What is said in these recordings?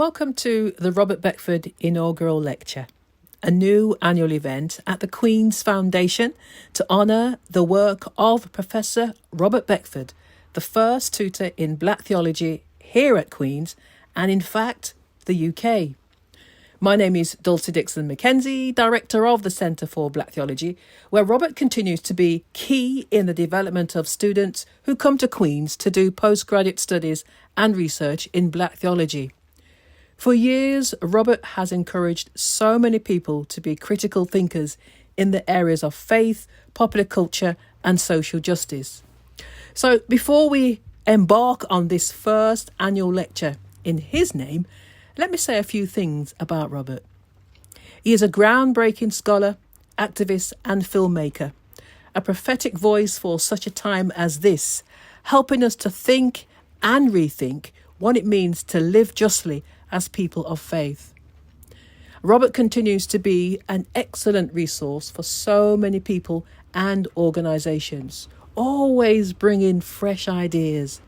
Welcome to the Robert Beckford Inaugural Lecture, a new annual event at the Queen's Foundation to honour the work of Professor Robert Beckford, the first tutor in Black theology here at Queen's and in fact the UK. My name is Dulcie Dixon Mackenzie, Director of the Centre for Black Theology, where Robert continues to be key in the development of students who come to Queen's to do postgraduate studies and research in Black theology. For years, Robert has encouraged so many people to be critical thinkers in the areas of faith, popular culture, and social justice. So before we embark on this first annual lecture in his name, let me say a few things about Robert. He is a groundbreaking scholar, activist, and filmmaker, a prophetic voice for such a time as this, helping us to think and rethink what it means to live justly as people of faith. Robert continues to be an excellent resource for so many people and organisations, always bringing fresh ideas.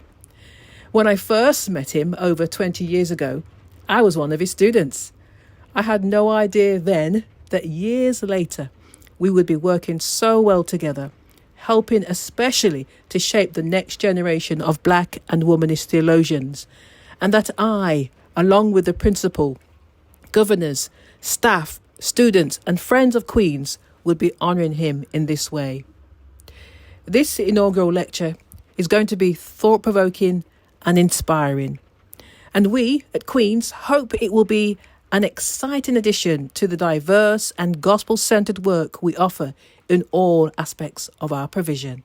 When I first met him over 20 years ago, I was one of his students. I had no idea then that years later we would be working so well together, helping especially to shape the next generation of Black and womanist theologians, and that I, along with the principal, governors, staff, students and friends of Queen's, would be honouring him in this way. This inaugural lecture is going to be thought-provoking and inspiring. And we at Queen's hope it will be an exciting addition to the diverse and gospel-centred work we offer in all aspects of our provision.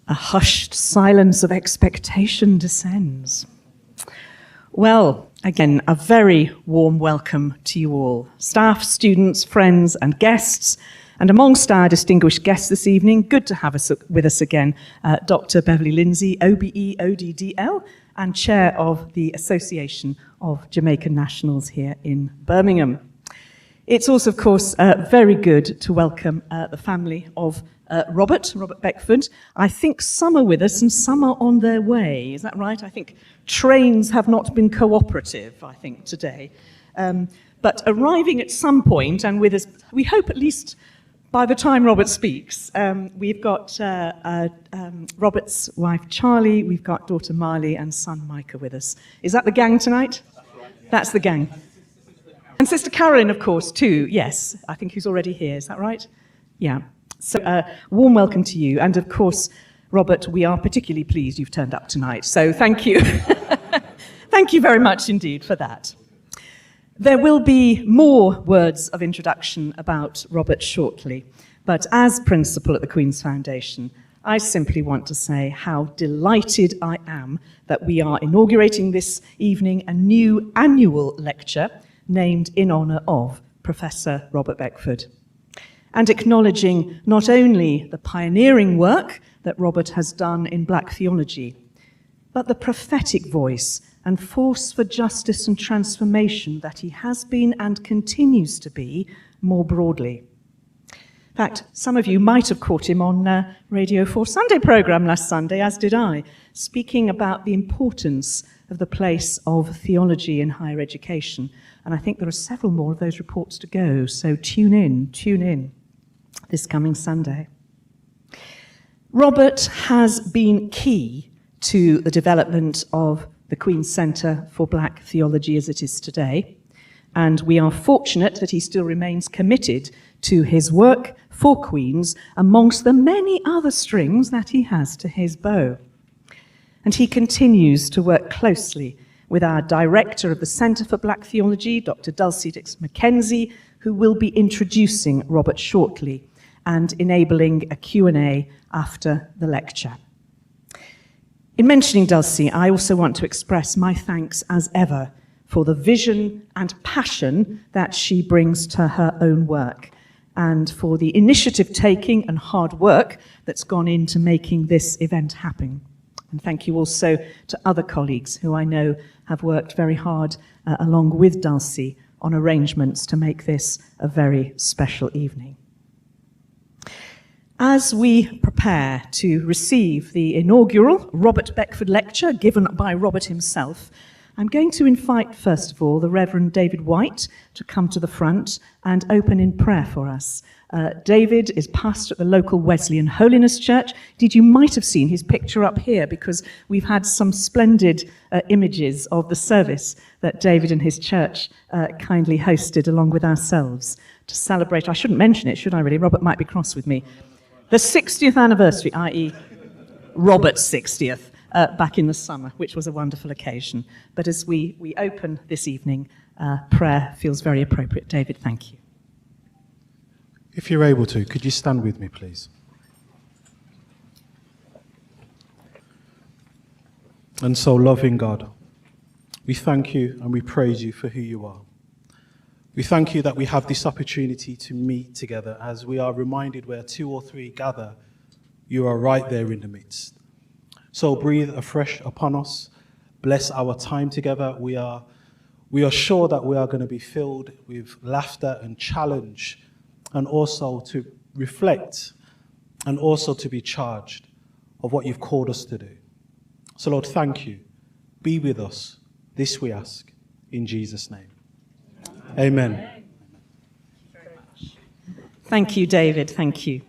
A hushed silence of expectation descends. Well, again, a very warm welcome to you all, staff, students, friends and guests. And amongst our distinguished guests this evening, good to have us with us again, Dr. Beverly Lindsay, OBE, ODDL, and Chair of the Association of Jamaican Nationals here in Birmingham. It's also, of course, very good to welcome the family of Robert Beckford. I think some are with us and some are on their way. Is that right? I think trains have not been cooperative, I think, today. But arriving at some point and with us, we hope at least by the time Robert speaks, we've got Robert's wife, Charlie, we've got daughter Marley and son Micah with us. Is that the gang tonight? That's the gang. And Sister Caroline, of course, too. Yes, I think who's already here. Is that right? Yeah. So warm welcome to you. And of course, Robert, we are particularly pleased you've turned up tonight. So thank you. Thank you very much indeed for that. There will be more words of introduction about Robert shortly. But as principal at the Queen's Foundation, I simply want to say how delighted I am that we are inaugurating this evening a new annual lecture named in honour of Professor Robert Beckford, and acknowledging not only the pioneering work that Robert has done in Black theology, but the prophetic voice and force for justice and transformation that he has been and continues to be more broadly. In fact, some of you might have caught him on Radio 4 Sunday programme last Sunday, as did I, speaking about the importance of the place of theology in higher education. And I think there are several more of those reports to go, so tune in this coming Sunday. Robert has been key to the development of the Queen's Centre for Black Theology as it is today, and we are fortunate that he still remains committed to his work for Queen's amongst the many other strings that he has to his bow. And he continues to work closely with our Director of the Centre for Black Theology, Dr. Dulcie Dixon Mackenzie, who will be introducing Robert shortly and enabling a Q&A after the lecture. In mentioning Dulcie, I also want to express my thanks as ever for the vision and passion that she brings to her own work, and for the initiative-taking and hard work that's gone into making this event happen. And thank you also to other colleagues who I know have worked very hard along with Dulcie on arrangements to make this a very special evening. As we prepare to receive the inaugural Robert Beckford lecture given by Robert himself, I'm going to invite, first of all, the Reverend David White to come to the front and open in prayer for us. David is pastor at the local Wesleyan Holiness Church. Indeed, you might have seen his picture up here because we've had some splendid images of the service that David and his church kindly hosted along with ourselves to celebrate. I shouldn't mention it, should I really? Robert might be cross with me. The 60th anniversary, i.e. Robert's 60th. Back in the summer, which was a wonderful occasion. But as we open this evening, prayer feels very appropriate. David, thank you. If you're able to, could you stand with me, please? And so, loving God, we thank you and we praise you for who you are. We thank you that we have this opportunity to meet together as we are reminded where 2 or 3 gather, you are right there in the midst. So breathe afresh upon us. Bless our time together. We are sure that we are going to be filled with laughter and challenge, and also to reflect, and also to be charged of what you've called us to do. So Lord, thank you. Be with us. This we ask in Jesus' name. Amen. Thank you, David. Thank you.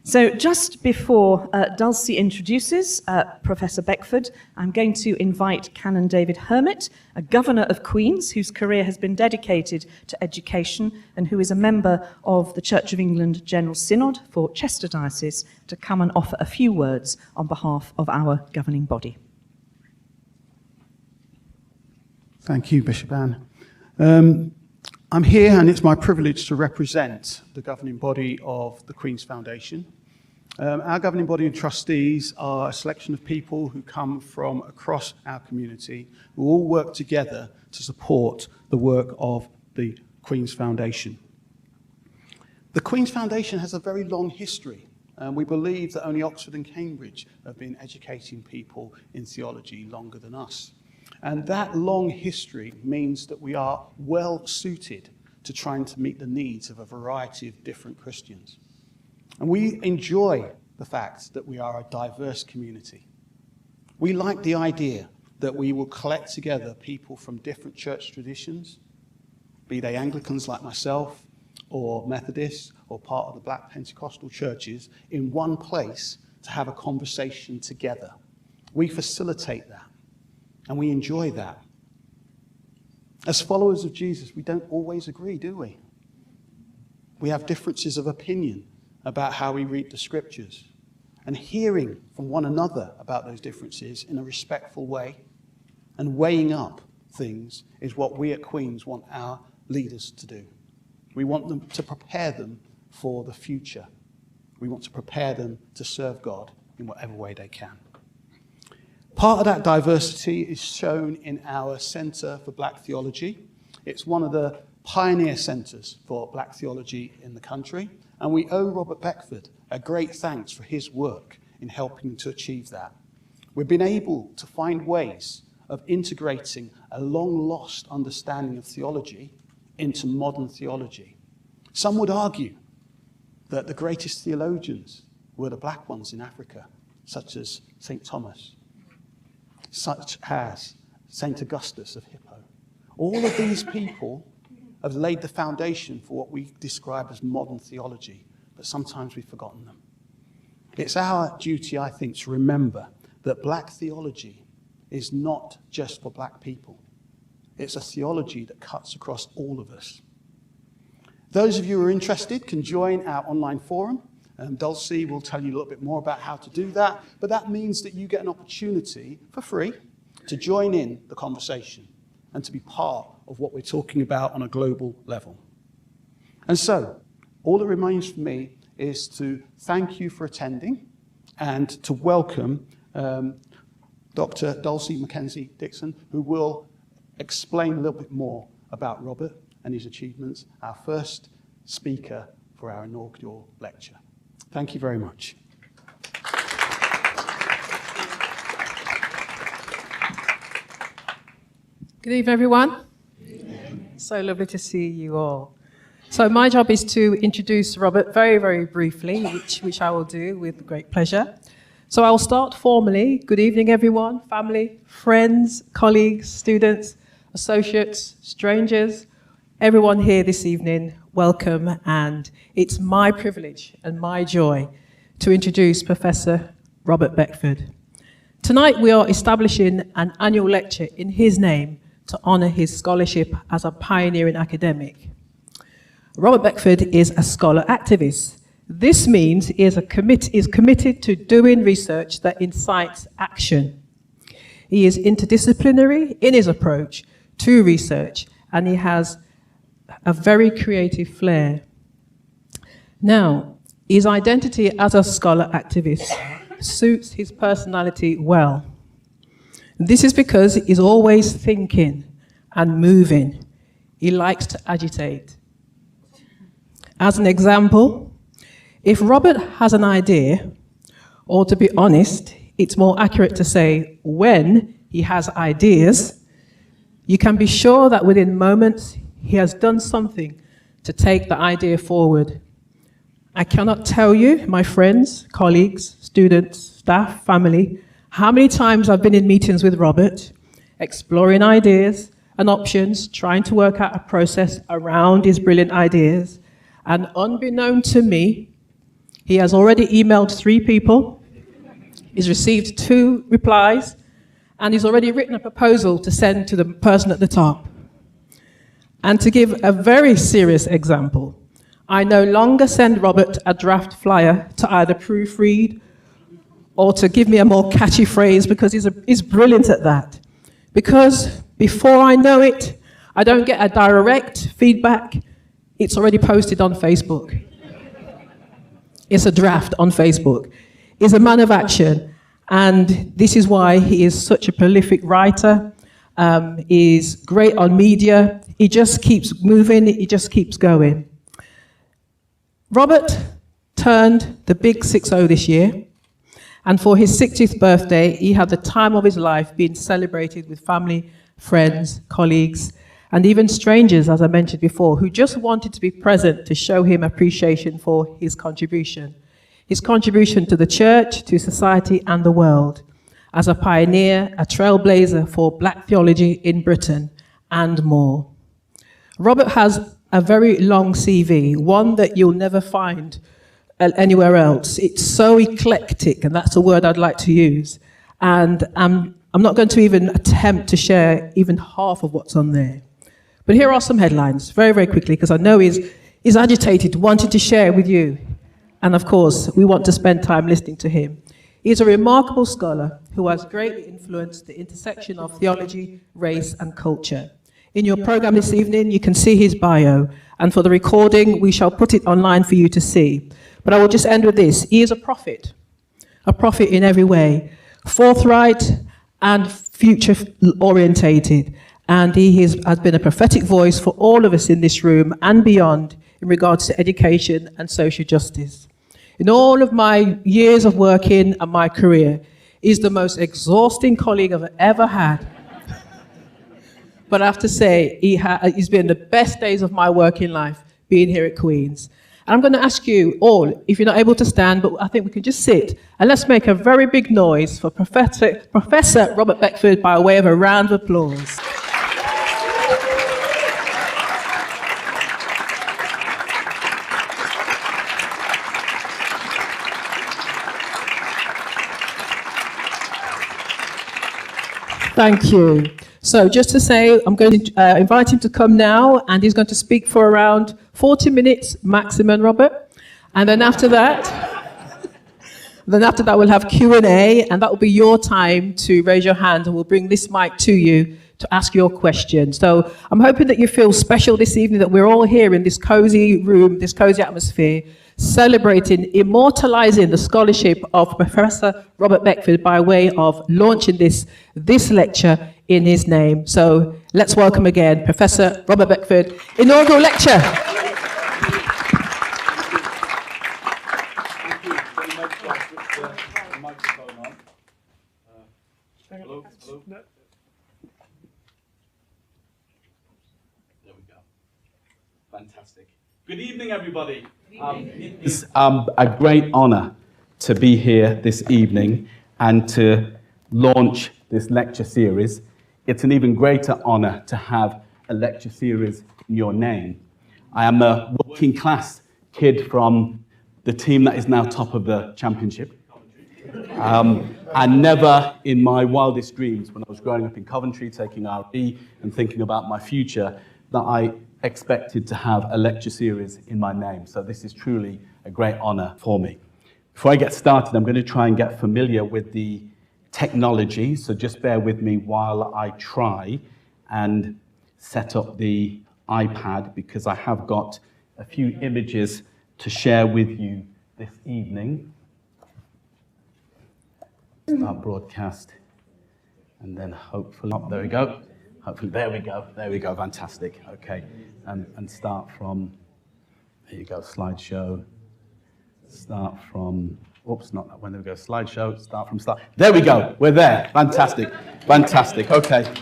So just before Dulcie introduces Professor Beckford, I'm going to invite Canon David Hermit, a governor of Queen's whose career has been dedicated to education and who is a member of the Church of England General Synod for Chester Diocese, to come and offer a few words on behalf of our governing body. Thank you, Bishop Anne. I'm here and it's my privilege to represent the governing body of the Queen's Foundation. Our governing body and trustees are a selection of people who come from across our community, who all work together to support the work of the Queen's Foundation. The Queen's Foundation has a very long history, and we believe that only Oxford and Cambridge have been educating people in theology longer than us. And that long history means that we are well suited to trying to meet the needs of a variety of different Christians. And we enjoy the fact that we are a diverse community. We like the idea that we will collect together people from different church traditions, be they Anglicans like myself, or Methodists, or part of the Black Pentecostal churches, in one place to have a conversation together. We facilitate that, and we enjoy that. As followers of Jesus, we don't always agree, do we? We have differences of opinion about how we read the scriptures, and hearing from one another about those differences in a respectful way and weighing up things is what we at Queen's want our leaders to do. We want them to prepare them for the future. We want to prepare them to serve God in whatever way they can. Part of that diversity is shown in our Centre for Black Theology. It's one of the pioneer centres for Black theology in the country, and we owe Robert Beckford a great thanks for his work in helping to achieve that. We've been able to find ways of integrating a long-lost understanding of theology into modern theology. Some would argue that the greatest theologians were the black ones in Africa, such as St. Thomas, such as St. Augustus of Hippo. All of these people have laid the foundation for what we describe as modern theology, but sometimes we've forgotten them. It's our duty, I think, to remember that black theology is not just for black people. It's a theology that cuts across all of us. Those of you who are interested can join our online forum. Dulcie will tell you a little bit more about how to do that, but that means that you get an opportunity for free to join in the conversation and to be part of what we're talking about on a global level. And so, all that remains for me is to thank you for attending and to welcome Dr. Dulcie Mackenzie Dixon, who will explain a little bit more about Robert and his achievements, our first speaker for our inaugural lecture. Thank you very much. Good evening, everyone. So lovely to see you all. So my job is to introduce Robert very, very briefly, which I will do with great pleasure. So I'll start formally. Good evening, everyone, family, friends, colleagues, students, associates, strangers, everyone here this evening, welcome. And it's my privilege and my joy to introduce Professor Robert Beckford. Tonight we are establishing an annual lecture in his name to honour his scholarship as a pioneering academic. Robert Beckford is a scholar activist. This means he is committed to doing research that incites action. He is interdisciplinary in his approach to research, and he has a very creative flair. Now, his identity as a scholar activist suits his personality well. This is because he's always thinking and moving. He likes to agitate. As an example, if Robert has an idea, or to be honest, it's more accurate to say when he has ideas, you can be sure that within moments he has done something to take the idea forward. I cannot tell you, my friends, colleagues, students, staff, family, how many times I've been in meetings with Robert, exploring ideas and options, trying to work out a process around his brilliant ideas. And unbeknown to me, he has already emailed 3 people, he's received 2 replies, and he's already written a proposal to send to the person at the top. And to give a very serious example, I no longer send Robert a draft flyer to either proofread or to give me a more catchy phrase, because he's brilliant at that. Because before I know it, I don't get a direct feedback. It's already posted on Facebook. It's a draft on Facebook. He's a man of action, and this is why he is such a prolific writer. He's great on media. He just keeps moving, he just keeps going. Robert turned the big 60 this year, and for his 60th birthday, he had the time of his life being celebrated with family, friends, colleagues, and even strangers, as I mentioned before, who just wanted to be present to show him appreciation for his contribution to the church, to society and the world, as a pioneer, a trailblazer for black theology in Britain, and more. Robert has a very long CV, one that you'll never find anywhere else. It's so eclectic, and that's a word I'd like to use. And I'm not going to even attempt to share even half of what's on there. But here are some headlines, very, very quickly, because I know he's agitated, wanting to share with you. And of course, we want to spend time listening to him. He's a remarkable scholar who has greatly influenced the intersection of theology, race, and culture. In your program this evening, you can see his bio, and for the recording, we shall put it online for you to see. But I will just end with this. He is a prophet in every way, forthright and future-orientated. And he has been a prophetic voice for all of us in this room and beyond in regards to education and social justice. In all of my years of working and my career, he's the most exhausting colleague I've ever had. But I have to say, he's been the best days of my working life being here at Queen's. And I'm going to ask you all, if you're not able to stand, but I think we can just sit, and let's make a very big noise for Professor Robert Beckford by way of a round of applause. Thank you. So just to say, I'm going to invite him to come now, and he's going to speak for around 40 minutes maximum, Robert. And then after that, we'll have Q&A, and that will be your time to raise your hand, and we'll bring this mic to you to ask your question. So I'm hoping that you feel special this evening, that we're all here in this cozy room, this cozy atmosphere, celebrating, immortalizing the scholarship of Professor Robert Beckford by way of launching this lecture in his name. So let's welcome again Professor Robert Beckford, inaugural lecture. Hello? There we go. Fantastic. Good evening, everybody. It's a great honour to be here this evening and to launch this lecture series. It's an even greater honour to have a lecture series in your name. I am a working class kid from the team that is now top of the championship. And never in my wildest dreams, when I was growing up in Coventry, taking RE and thinking about my future, that I expected to have a lecture series in my name. So this is truly a great honour for me. Before I get started, I'm going to try and get familiar with the technology, so just bear with me while I try and set up the iPad, because I have got a few images to share with you this evening. Start broadcast, and then hopefully, oh, there we go. Hopefully, there we go, fantastic. Okay, and start from, there you go, slideshow. Start from, oops, not that one, there we go, slideshow, start from start. There we go, we're there, fantastic, okay.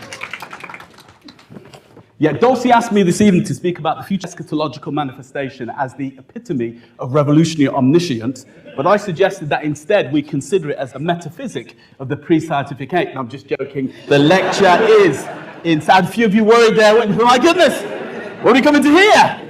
Yeah, Dulcie asked me this evening to speak about the future eschatological manifestation as the epitome of revolutionary omniscience, but I suggested that instead we consider it as a metaphysic of the pre-scientific age. And I'm just joking, the lecture is inside. A few of you worried there, went, oh my goodness, what are we coming to hear?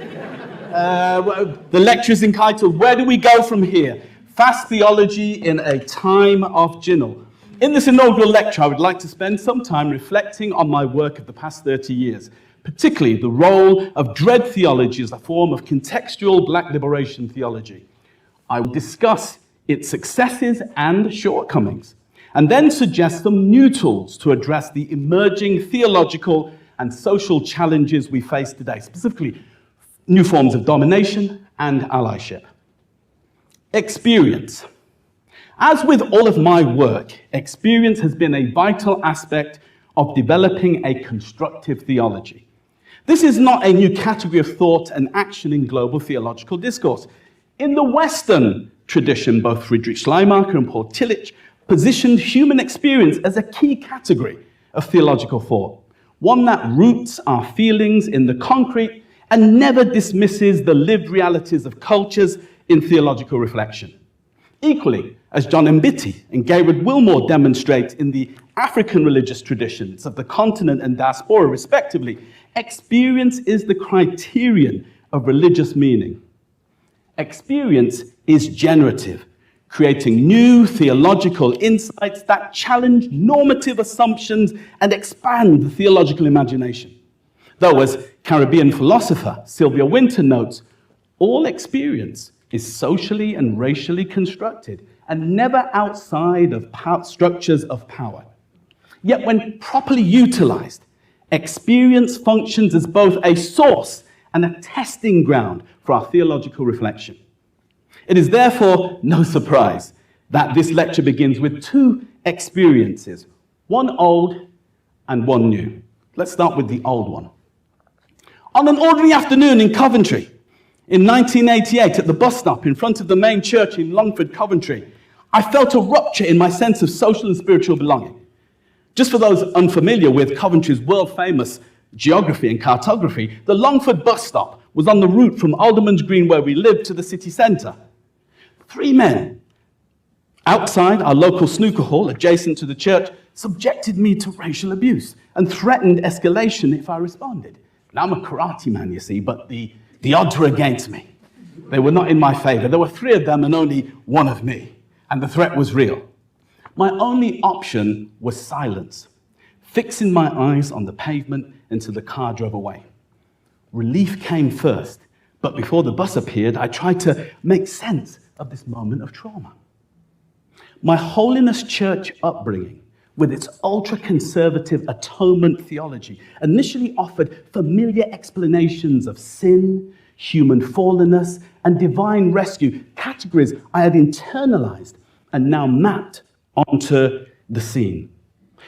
The lecture is entitled, Where Do We Go From Here? Fass Theology in a Time of Ginnal. In this inaugural lecture, I would like to spend some time reflecting on my work of the past 30 years, particularly the role of dread theology as a form of contextual black liberation theology. I will discuss its successes and shortcomings, and then suggest some new tools to address the emerging theological and social challenges we face today, specifically new forms of domination and allyship. Experience. As with all of my work, experience has been a vital aspect of developing a constructive theology. This is not a new category of thought and action in global theological discourse. In the Western tradition, both Friedrich Schleiermacher and Paul Tillich positioned human experience as a key category of theological thought, one that roots our feelings in the concrete and never dismisses the lived realities of cultures in theological reflection. Equally, as John Mbiti and Gayrod Wilmore demonstrate in the African religious traditions of the continent and diaspora, respectively, experience is the criterion of religious meaning. Experience is generative, creating new theological insights that challenge normative assumptions and expand the theological imagination. Though, as Caribbean philosopher Sylvia Wynter notes, all experience is socially and racially constructed and never outside of structures of power. Yet when properly utilized, experience functions as both a source and a testing ground for our theological reflection. It is therefore no surprise that this lecture begins with two experiences, one old and one new. Let's start with the old one. On an ordinary afternoon in Coventry, in 1988, at the bus stop in front of the main church in Longford, Coventry, I felt a rupture in my sense of social and spiritual belonging. Just for those unfamiliar with Coventry's world-famous geography and cartography, the Longford bus stop was on the route from Alderman's Green, where we lived, to the city centre. 3 men outside our local snooker hall, adjacent to the church, subjected me to racial abuse and threatened escalation if I responded. Now, I'm a karate man, you see, but the odds were against me. They were not in my favour. There were 3 of them and only 1 of me, and the threat was real. My only option was silence, fixing my eyes on the pavement until the car drove away. Relief came first, but before the bus appeared, I tried to make sense of this moment of trauma. My Holiness Church upbringing, with its ultra-conservative atonement theology, initially offered familiar explanations of sin, human fallenness, and divine rescue, categories I had internalized and now mapped onto the scene.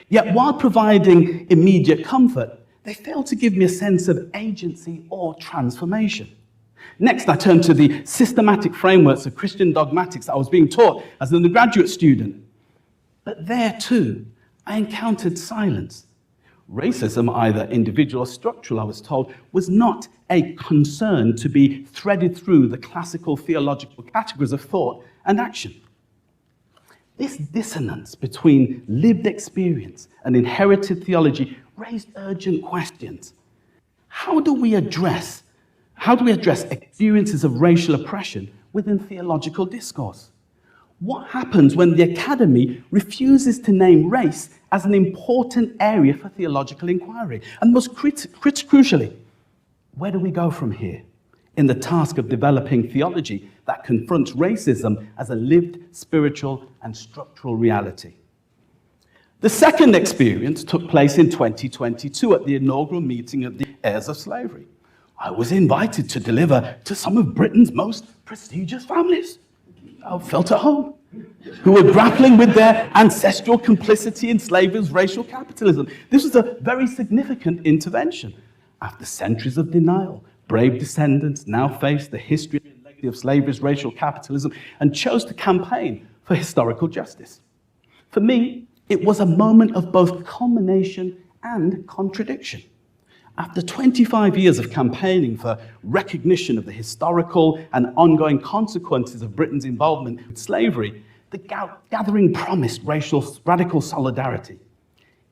Yet while providing immediate comfort, they failed to give me a sense of agency or transformation. Next, I turned to the systematic frameworks of Christian dogmatics I was being taught as an undergraduate student. But there, too, I encountered silence. Racism, either individual or structural, I was told, was not a concern to be threaded through the classical theological categories of thought and action. This dissonance between lived experience and inherited theology raised urgent questions. How do we address experiences of racial oppression within theological discourse? What happens when the academy refuses to name race as an important area for theological inquiry? And most crucially, where do we go from here in the task of developing theology that confronts racism as a lived spiritual and structural reality? The second experience took place in 2022 at the inaugural meeting of the heirs of slavery. I was invited to deliver to some of Britain's most prestigious families. I felt at home, who were grappling with their ancestral complicity in slavery's racial capitalism. This was a very significant intervention. After centuries of denial, brave descendants now face the history and legacy of slavery's racial capitalism and chose to campaign for historical justice. For me, it was a moment of both culmination and contradiction. After 25 years of campaigning for recognition of the historical and ongoing consequences of Britain's involvement with slavery, the gathering promised radical solidarity.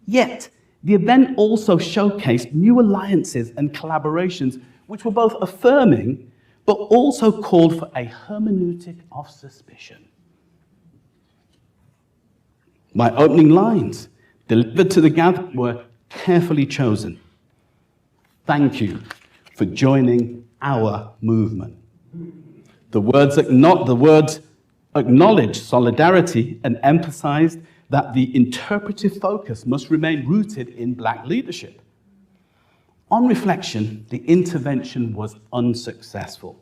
Yet, the event also showcased new alliances and collaborations which were both affirming but also called for a hermeneutic of suspicion. My opening lines, delivered to the gathering, were carefully chosen. Thank you for joining our movement. The words acknowledged solidarity and emphasized that the interpretive focus must remain rooted in Black leadership. On reflection, the intervention was unsuccessful.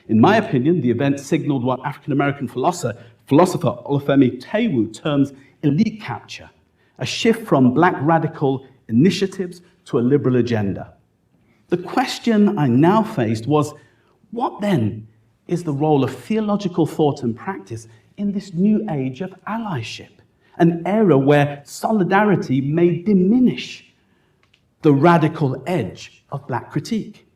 In my opinion, the event signaled what African-American philosopher Olufemi Tewu terms elite capture, a shift from Black radical initiatives to a liberal agenda. The question I now faced was, what then is the role of theological thought and practice in this new age of allyship, an era where solidarity may diminish the radical edge of Black critique?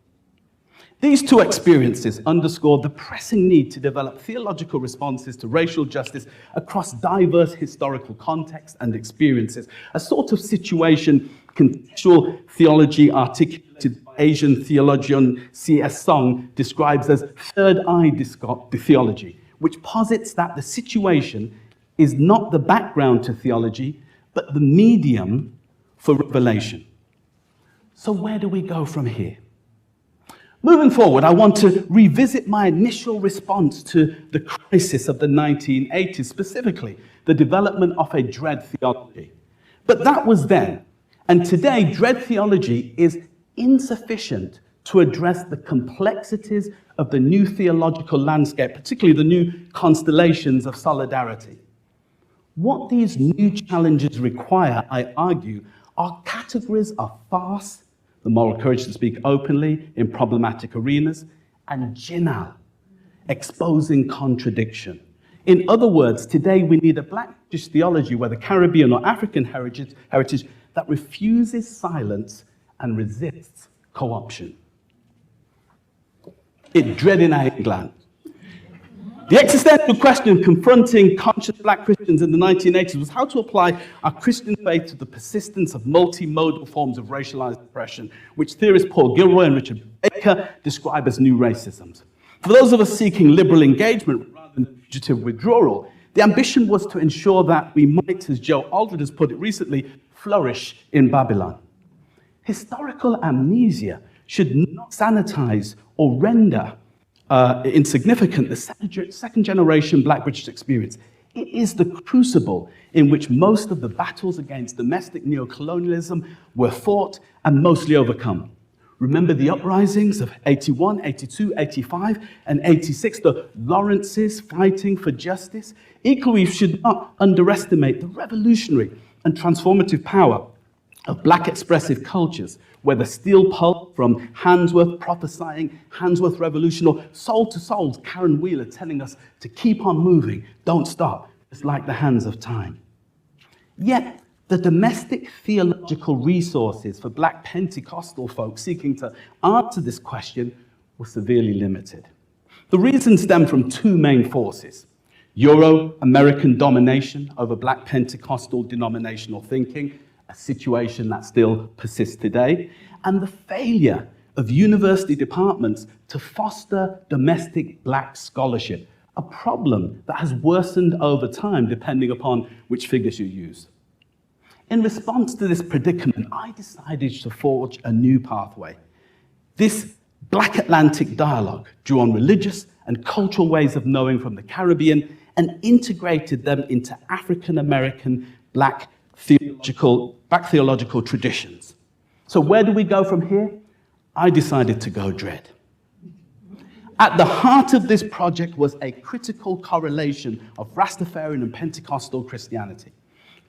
These two experiences underscored the pressing need to develop theological responses to racial justice across diverse historical contexts and experiences, a sort of situation contextual theology articulated by Asian theologian C.S. Song describes as third eye theology, which posits that the situation is not the background to theology, but the medium for revelation. So where do we go from here? Moving forward, I want to revisit my initial response to the crisis of the 1980s, specifically the development of a dread theology. But that was then. And today, dread theology is insufficient to address the complexities of the new theological landscape, particularly the new constellations of solidarity. What these new challenges require, I argue, are categories of farce, the moral courage to speak openly in problematic arenas, and Ginnal, exposing contradiction. In other words, today we need a Black theology, whether Caribbean or African heritage, that refuses silence and resists co-option. It dread in England. The existential question confronting conscious Black Christians in the 1980s was how to apply our Christian faith to the persistence of multimodal forms of racialized oppression, which theorists Paul Gilroy and Richard Baker describe as new racisms. For those of us seeking liberal engagement rather than fugitive withdrawal, the ambition was to ensure that we might, as Joe Aldred has put it recently, flourish in Babylon. Historical amnesia should not sanitize or render insignificant the second generation Black British experience. It is the crucible in which most of the battles against domestic neocolonialism were fought and mostly overcome. Remember the uprisings of 81, 82, 85, and 86, the Lawrences fighting for justice? Equally, we should not underestimate the revolutionary and transformative power of Black expressive cultures, whether steel pulp from Handsworth prophesying Handsworth Revolution, or Soul to Soul's Karen Wheeler telling us to keep on moving, don't stop, just like the hands of time. Yet, the domestic theological resources for black Pentecostal folks seeking to answer this question were severely limited. The reason stemmed from two main forces: Euro-American domination over black Pentecostal denominational thinking, a situation that still persists today, and the failure of university departments to foster domestic black scholarship, a problem that has worsened over time depending upon which figures you use. In response to this predicament, I decided to forge a new pathway. This Black Atlantic dialogue drew on religious and cultural ways of knowing from the Caribbean and integrated them into African American black theological traditions. So where do we go from here? I decided to go dread. At the heart of this project was a critical correlation of Rastafarian and Pentecostal Christianity.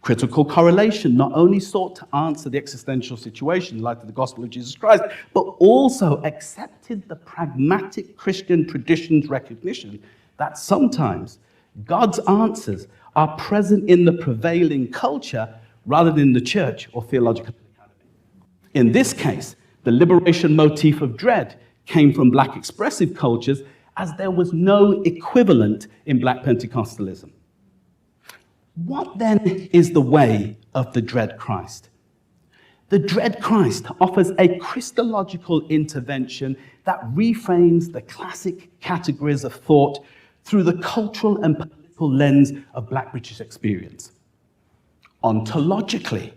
Critical correlation not only sought to answer the existential situation in light of the gospel of Jesus Christ, but also accepted the pragmatic Christian tradition's recognition that sometimes God's answers are present in the prevailing culture rather than in the church or theological academy. In this case, the liberation motif of dread came from black expressive cultures, as there was no equivalent in black Pentecostalism. What then is the way of the dread Christ? The dread Christ offers a Christological intervention that reframes the classic categories of thought through the cultural and political lens of black British experience. Ontologically,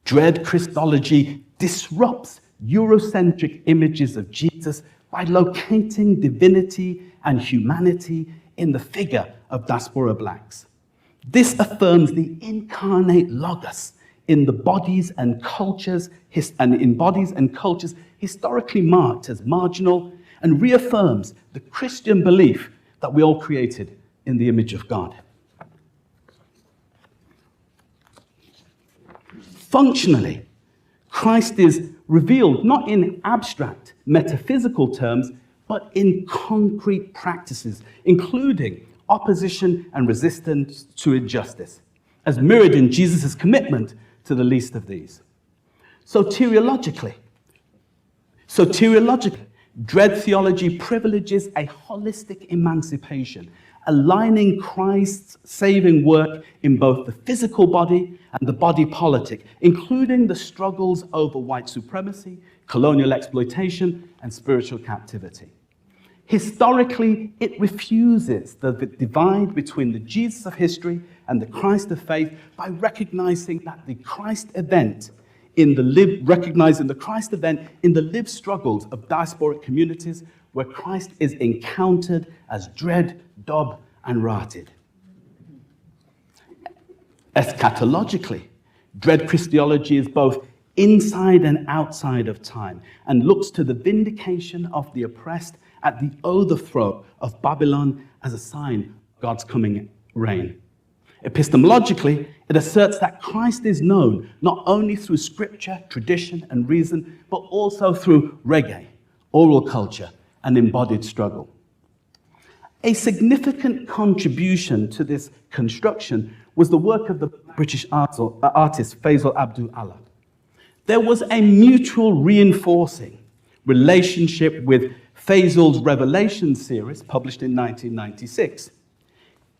dread Christology disrupts Eurocentric images of Jesus by locating divinity and humanity in the figure of diaspora blacks. This affirms the incarnate logos in the bodies and cultures, historically marked as marginal, and reaffirms the Christian belief that we all created in the image of God. Functionally, Christ is revealed not in abstract metaphysical terms, but in concrete practices, including opposition and resistance to injustice, as mirrored in Jesus' commitment to the least of these. Soteriologically, dread theology privileges a holistic emancipation, aligning Christ's saving work in both the physical body and the body politic, including the struggles over white supremacy, colonial exploitation, and spiritual captivity. Historically, it refuses the divide between the Jesus of history and the Christ of faith by recognizing the Christ event in the lived struggles of diasporic communities where Christ is encountered as dread, dob, and rotted. Eschatologically, dread Christology is both inside and outside of time and looks to the vindication of the oppressed at the overthrow of Babylon as a sign of God's coming reign. Epistemologically, it asserts that Christ is known not only through scripture, tradition, and reason, but also through reggae, oral culture, and embodied struggle. A significant contribution to this construction was the work of the British artist Faisal Abdul Allah. There was a mutual reinforcing relationship with Faisal's Revelation series, published in 1996.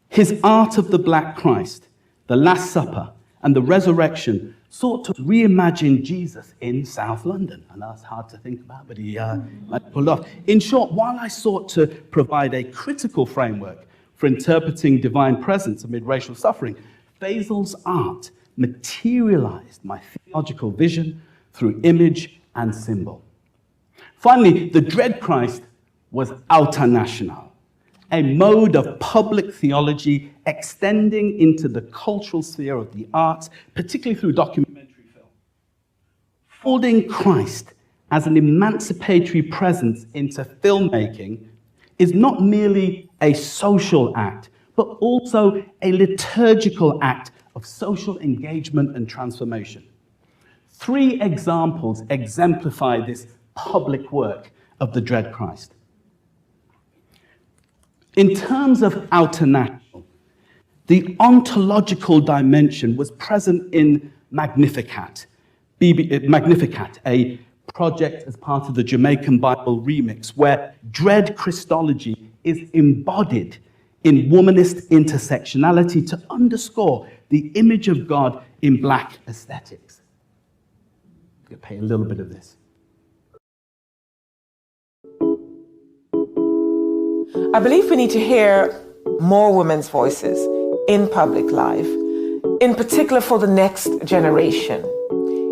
His art of the Black Christ, the Last Supper, and the resurrection sought to reimagine Jesus in South London. I know it's hard to think about, but he pulled off. In short, while I sought to provide a critical framework for interpreting divine presence amid racial suffering, Faisal's art materialized my theological vision through image and symbol. Finally, the dread Christ was international, a mode of public theology extending into the cultural sphere of the arts, particularly through documentary film. Folding Christ as an emancipatory presence into filmmaking is not merely a social act, but also a liturgical act of social engagement and transformation. 3 examples exemplify this public work of the dread Christ. In terms of outer national, the ontological dimension was present in Magnificat, a project as part of the Jamaican Bible remix, where dread Christology is embodied in womanist intersectionality to underscore the image of God in black aesthetics. I'm going to play a little bit of this. I believe we need to hear more women's voices in public life, in particular for the next generation.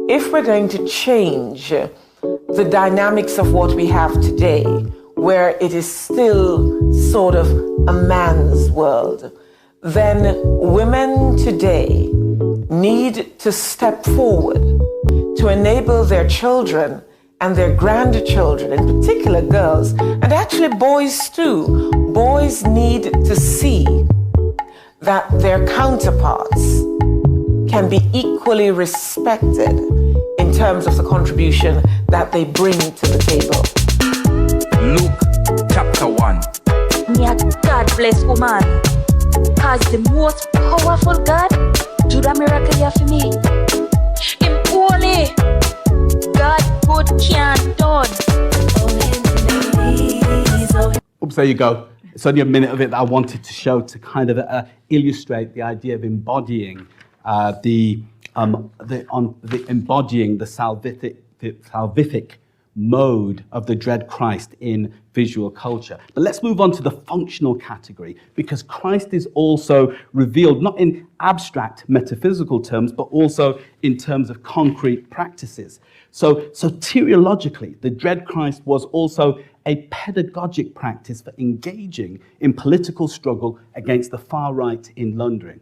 If we're going to change the dynamics of what we have today, where it is still sort of a man's world, then women today need to step forward to enable their children and their grandchildren, in particular girls, and actually boys too. Boys need to see that their counterparts can be equally respected in terms of the contribution that they bring to the table. Luke chapter 1. May God bless woman, cause the most powerful God do the miracle here for me. Him only God good can't done. Oops, there you go. It's only a minute of it that I wanted to show to kind of illustrate the idea of embodying the salvific mode of the dread Christ in visual culture. But let's move on to the functional category, because Christ is also revealed not in abstract metaphysical terms, but also in terms of concrete practices. So teleologically, the dread Christ was also a pedagogic practice for engaging in political struggle against the far right in London,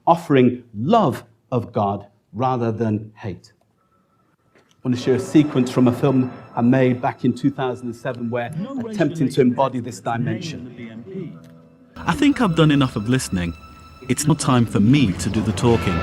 offering love of God rather than hate. I want to share a sequence from a film I made back in 2007 where attempting to embody this dimension. I think I've done enough of listening. It's not time for me to do the talking.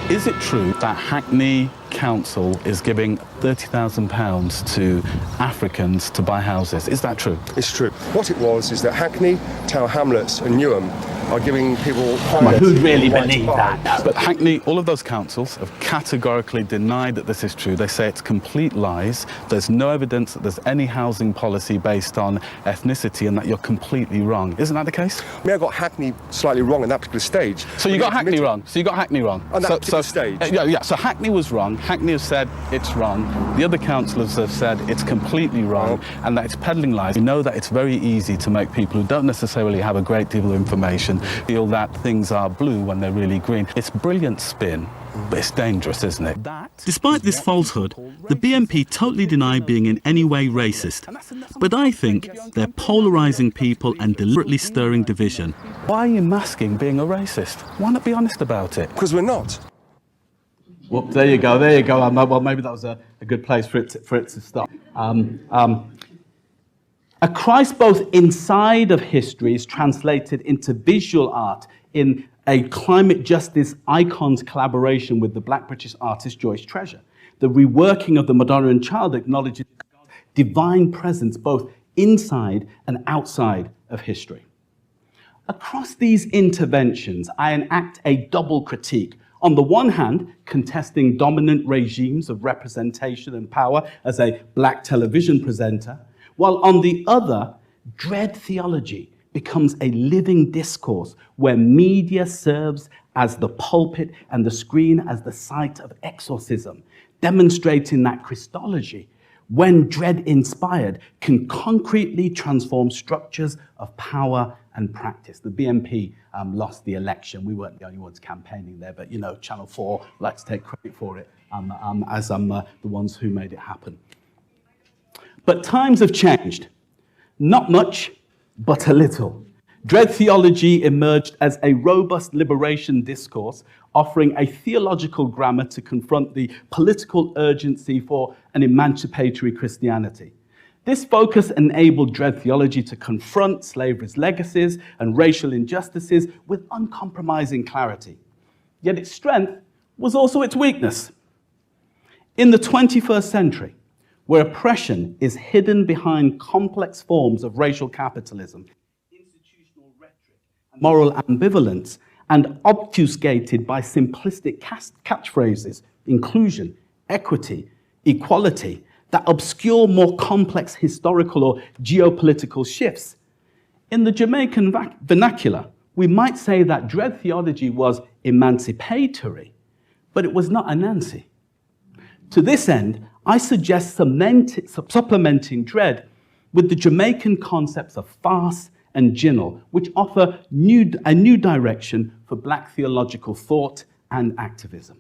Is it true that Hackney Council is giving £30,000 to Africans to buy houses? Is that true? It's true. What it was is that Hackney, Tower Hamlets and Newham are giving people... Who'd really believe that? But Hackney, all of those councils have categorically denied that this is true. They say it's complete lies. There's no evidence that there's any housing policy based on ethnicity and that you're completely wrong. Isn't that the case? I mean, I got Hackney slightly wrong at that particular stage. So you got Hackney wrong? So you got Hackney wrong? On that particular stage? Yeah, so Hackney was wrong. Hackney has said it's wrong. The other councillors have said it's completely wrong and that it's peddling lies. We know that it's very easy to make people who don't necessarily have a great deal of information feel that things are blue when they're really green. It's brilliant spin, but it's dangerous, isn't it? Despite this falsehood, the BNP totally deny being in any way racist. But I think they're polarising people and deliberately stirring division. Why are you masking being a racist? Why not be honest about it? Because we're not. Well, there you go. Well, maybe that was a good place for it to stop. A Christ both inside of history is translated into visual art in a climate justice icons collaboration with the Black British artist Joyce Treasure. The reworking of the Madonna Child acknowledges God's divine presence both inside and outside of history. Across these interventions, I enact a double critique. On the one hand, contesting dominant regimes of representation and power as a black television presenter, while on the other, dread theology becomes a living discourse where media serves as the pulpit and the screen as the site of exorcism, demonstrating that Christology, when dread-inspired, can concretely transform structures of power and practice. The BNP lost the election. We weren't the only ones campaigning there, but Channel 4 likes to take credit for it as the ones who made it happen. But times have changed. Not much, but a little. Dread theology emerged as a robust liberation discourse, offering a theological grammar to confront the political urgency for an emancipatory Christianity. This focus enabled dread theology to confront slavery's legacies and racial injustices with uncompromising clarity. Yet its strength was also its weakness. In the 21st century, where oppression is hidden behind complex forms of racial capitalism, institutional rhetoric, and moral ambivalence, and obfuscated by simplistic catchphrases, inclusion, equity, equality, that obscure more complex historical or geopolitical shifts. In the Jamaican vernacular, we might say that dread theology was emancipatory, but it was not Anansi. To this end, I suggest supplementing dread with the Jamaican concepts of Fass and Ginnal, which offer a new direction for Black theological thought and activism.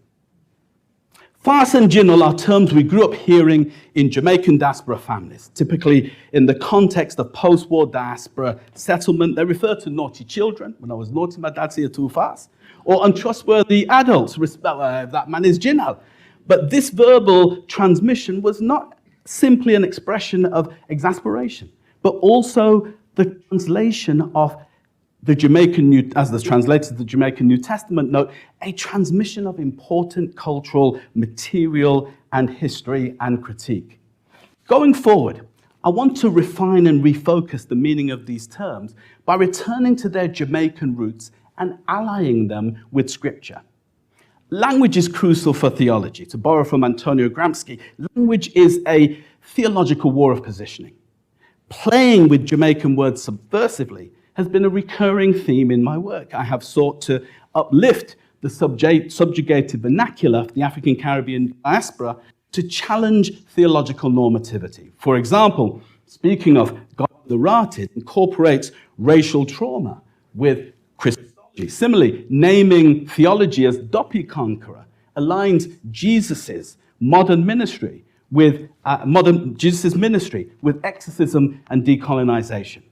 Fass and Ginnal are terms we grew up hearing in Jamaican diaspora families. Typically, in the context of post-war diaspora settlement, they refer to naughty children. When I was naughty, my dad said, "You're too fast." Or untrustworthy adults, that man is Ginnal. But this verbal transmission was not simply an expression of exasperation, but also the translation of the Jamaican as the translators of the Jamaican New Testament note, a transmission of important cultural material and history and critique. Going forward, I want to refine and refocus the meaning of these terms by returning to their Jamaican roots and allying them with Scripture. Language is crucial for theology. To borrow from Antonio Gramsci, language is a theological war of positioning. Playing with Jamaican words subversively has been a recurring theme in my work. I have sought to uplift the subjugated vernacular of the African Caribbean diaspora to challenge theological normativity. For example, speaking of God the Rotted incorporates racial trauma with Christology. Similarly, naming theology as Doppy Conqueror aligns Jesus's modern ministry with exorcism and decolonization.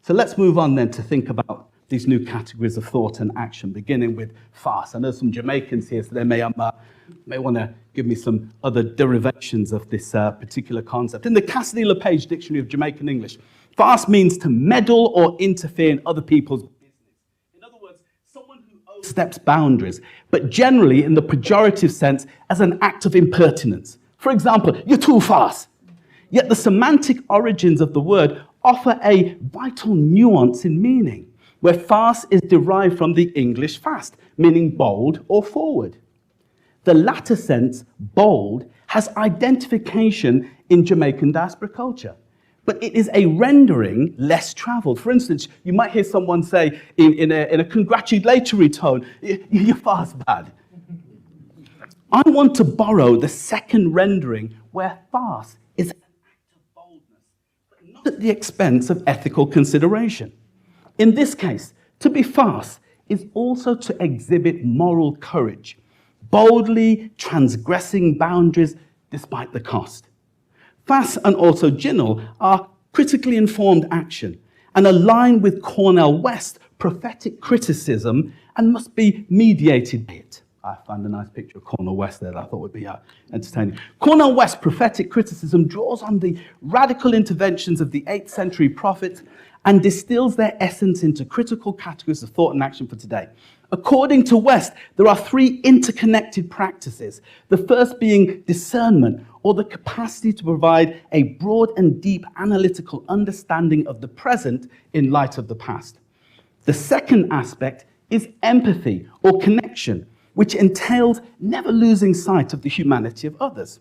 So let's move on then to think about these new categories of thought and action, beginning with Fass. I know some Jamaicans here, so they may want to give me some other derivations of this particular concept. In the Cassidy LePage Dictionary of Jamaican English, Fass means to meddle or interfere in other people's business. In other words, someone who oversteps boundaries, but generally in the pejorative sense as an act of impertinence. For example, "You're too fast." Yet the semantic origins of the word offer a vital nuance in meaning, where Fass is derived from the English fast, meaning bold or forward. The latter sense, bold, has identification in Jamaican diaspora culture, but it is a rendering less traveled. For instance, you might hear someone say in a congratulatory tone, "You're fast bad." I want to borrow the second rendering where Fass is at the expense of ethical consideration. In this case, to be Fass is also to exhibit moral courage, boldly transgressing boundaries despite the cost. Fass and also Ginnal are critically informed action and align with Cornel West's prophetic criticism and must be mediated by it. I found a nice picture of Cornel West there that I thought would be entertaining. Cornel West's prophetic criticism draws on the radical interventions of the 8th century prophets and distills their essence into critical categories of thought and action for today. According to West, there are 3 interconnected practices, the first being discernment, or the capacity to provide a broad and deep analytical understanding of the present in light of the past. The second aspect is empathy, or connection, which entails never losing sight of the humanity of others.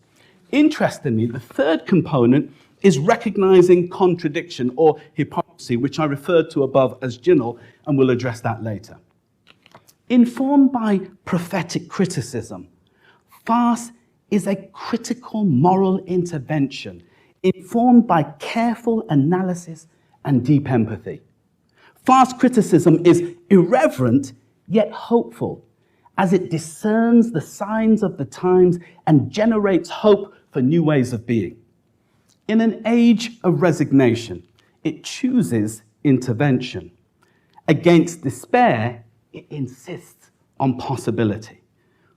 Interestingly, the third component is recognizing contradiction or hypocrisy, which I referred to above as Ginnal, and we'll address that later. Informed by prophetic criticism, Fass is a critical moral intervention informed by careful analysis and deep empathy. Fass criticism is irreverent yet hopeful, as it discerns the signs of the times and generates hope for new ways of being. In an age of resignation, it chooses intervention. Against despair, it insists on possibility.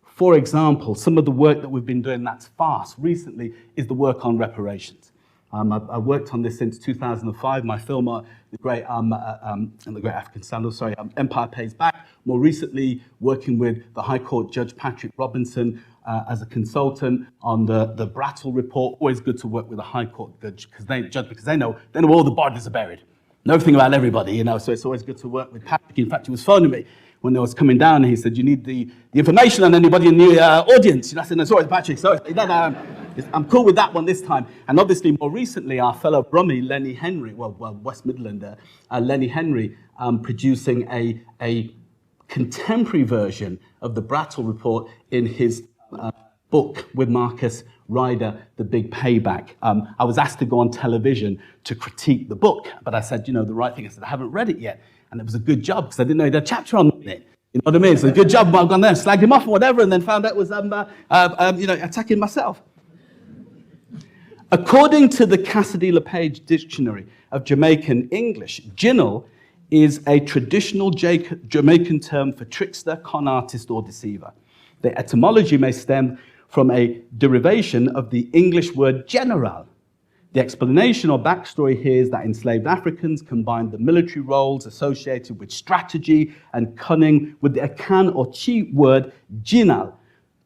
For example, some of the work that we've been doing that's Fass recently is the work on reparations. I've worked on this since 2005. My film, the great African scandal, Empire Pays Back. More recently, working with the High Court Judge Patrick Robinson as a consultant on the Brattle report. Always good to work with a High Court judge because they know all the bodies are buried. Know everything about everybody, So it's always good to work with Patrick. In fact, he was phoning me when I was coming down, and he said, you need the information on anybody in the audience. I said, no, sorry, Patrick, sorry. I'm cool with that one this time. And obviously, more recently, our fellow Brummie, Lenny Henry, West Midlander, Lenny Henry, producing a contemporary version of the Brattle Report in his book with Marcus Ryder, The Big Payback. I was asked to go on television to critique the book, but I said, the right thing. I said, I haven't read it yet. And it was a good job, because I didn't know he had a chapter on it. You know what I mean? So a good job. I've gone there, slagged him off or whatever, and then found out it was, attacking myself. According to the Cassidy-LePage Dictionary of Jamaican English, Ginnal is a traditional Jamaican term for trickster, con artist, or deceiver. The etymology may stem from a derivation of the English word general. The explanation or backstory here is that enslaved Africans combined the military roles associated with strategy and cunning with the Akan or Chi word Ginnal,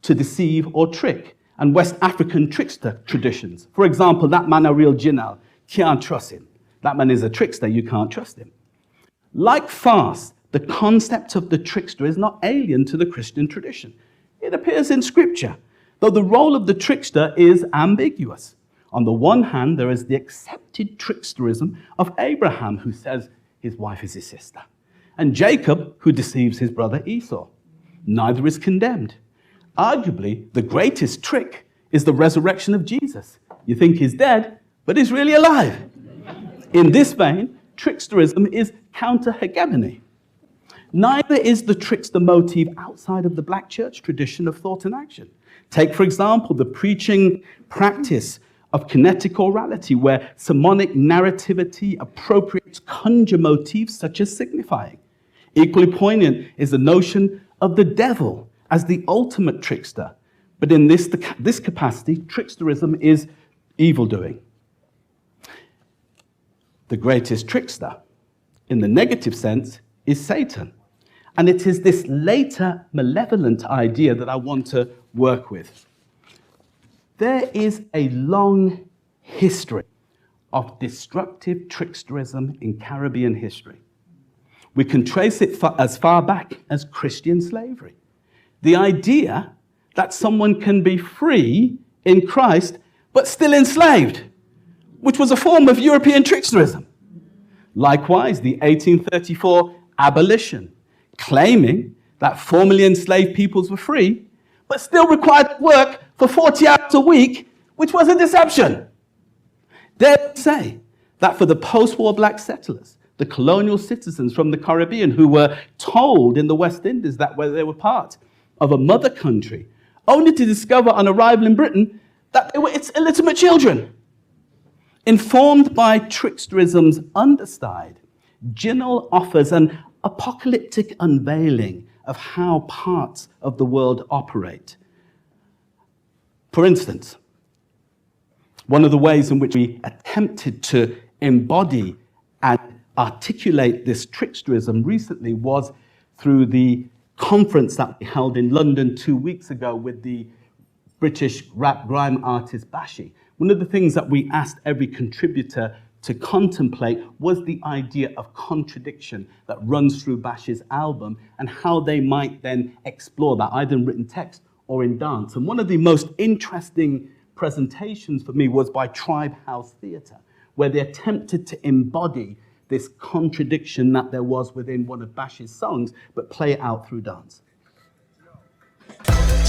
to deceive or trick, and West African trickster traditions. For example, that man a real Ginnal, can't trust him. That man is a trickster, you can't trust him. Like Fass, the concept of the trickster is not alien to the Christian tradition. It appears in Scripture, though the role of the trickster is ambiguous. On the one hand, there is the accepted tricksterism of Abraham, who says his wife is his sister, and Jacob, who deceives his brother Esau. Neither is condemned. Arguably, the greatest trick is the resurrection of Jesus. You think he's dead, but he's really alive. In this vein, tricksterism is counter-hegemony. Neither is the trickster motive outside of the black church tradition of thought and action. Take, for example, the preaching practice of kinetic orality, where sermonic narrativity appropriates conjure motifs such as signifying. Equally poignant is the notion of the devil as the ultimate trickster. But in this capacity, tricksterism is evildoing. The greatest trickster, in the negative sense, is Satan. And it is this later malevolent idea that I want to work with. There is a long history of destructive tricksterism in Caribbean history. We can trace it as far back as Christian slavery. The idea that someone can be free in Christ but still enslaved, which was a form of European tricksterism. Likewise, the 1834 abolition, claiming that formerly enslaved peoples were free, but still required to work for 40 hours a week, which was a deception. Dare I say that for the post-war black settlers, the colonial citizens from the Caribbean who were told in the West Indies that they were part of a mother country, only to discover on arrival in Britain that they were its illegitimate children. Informed by tricksterism's underside, Ginnal offers an apocalyptic unveiling of how parts of the world operate. For instance, one of the ways in which we attempted to embody and articulate this tricksterism recently was through the conference that we held in London 2 weeks ago with the British rap grime artist Bashi. One of the things that we asked every contributor to contemplate was the idea of contradiction that runs through Bashi's album and how they might then explore that, either in written text or in dance. And one of the most interesting presentations for me was by Tribe House Theatre, where they attempted to embody this contradiction that there was within one of Bashi's songs, but play it out through dance.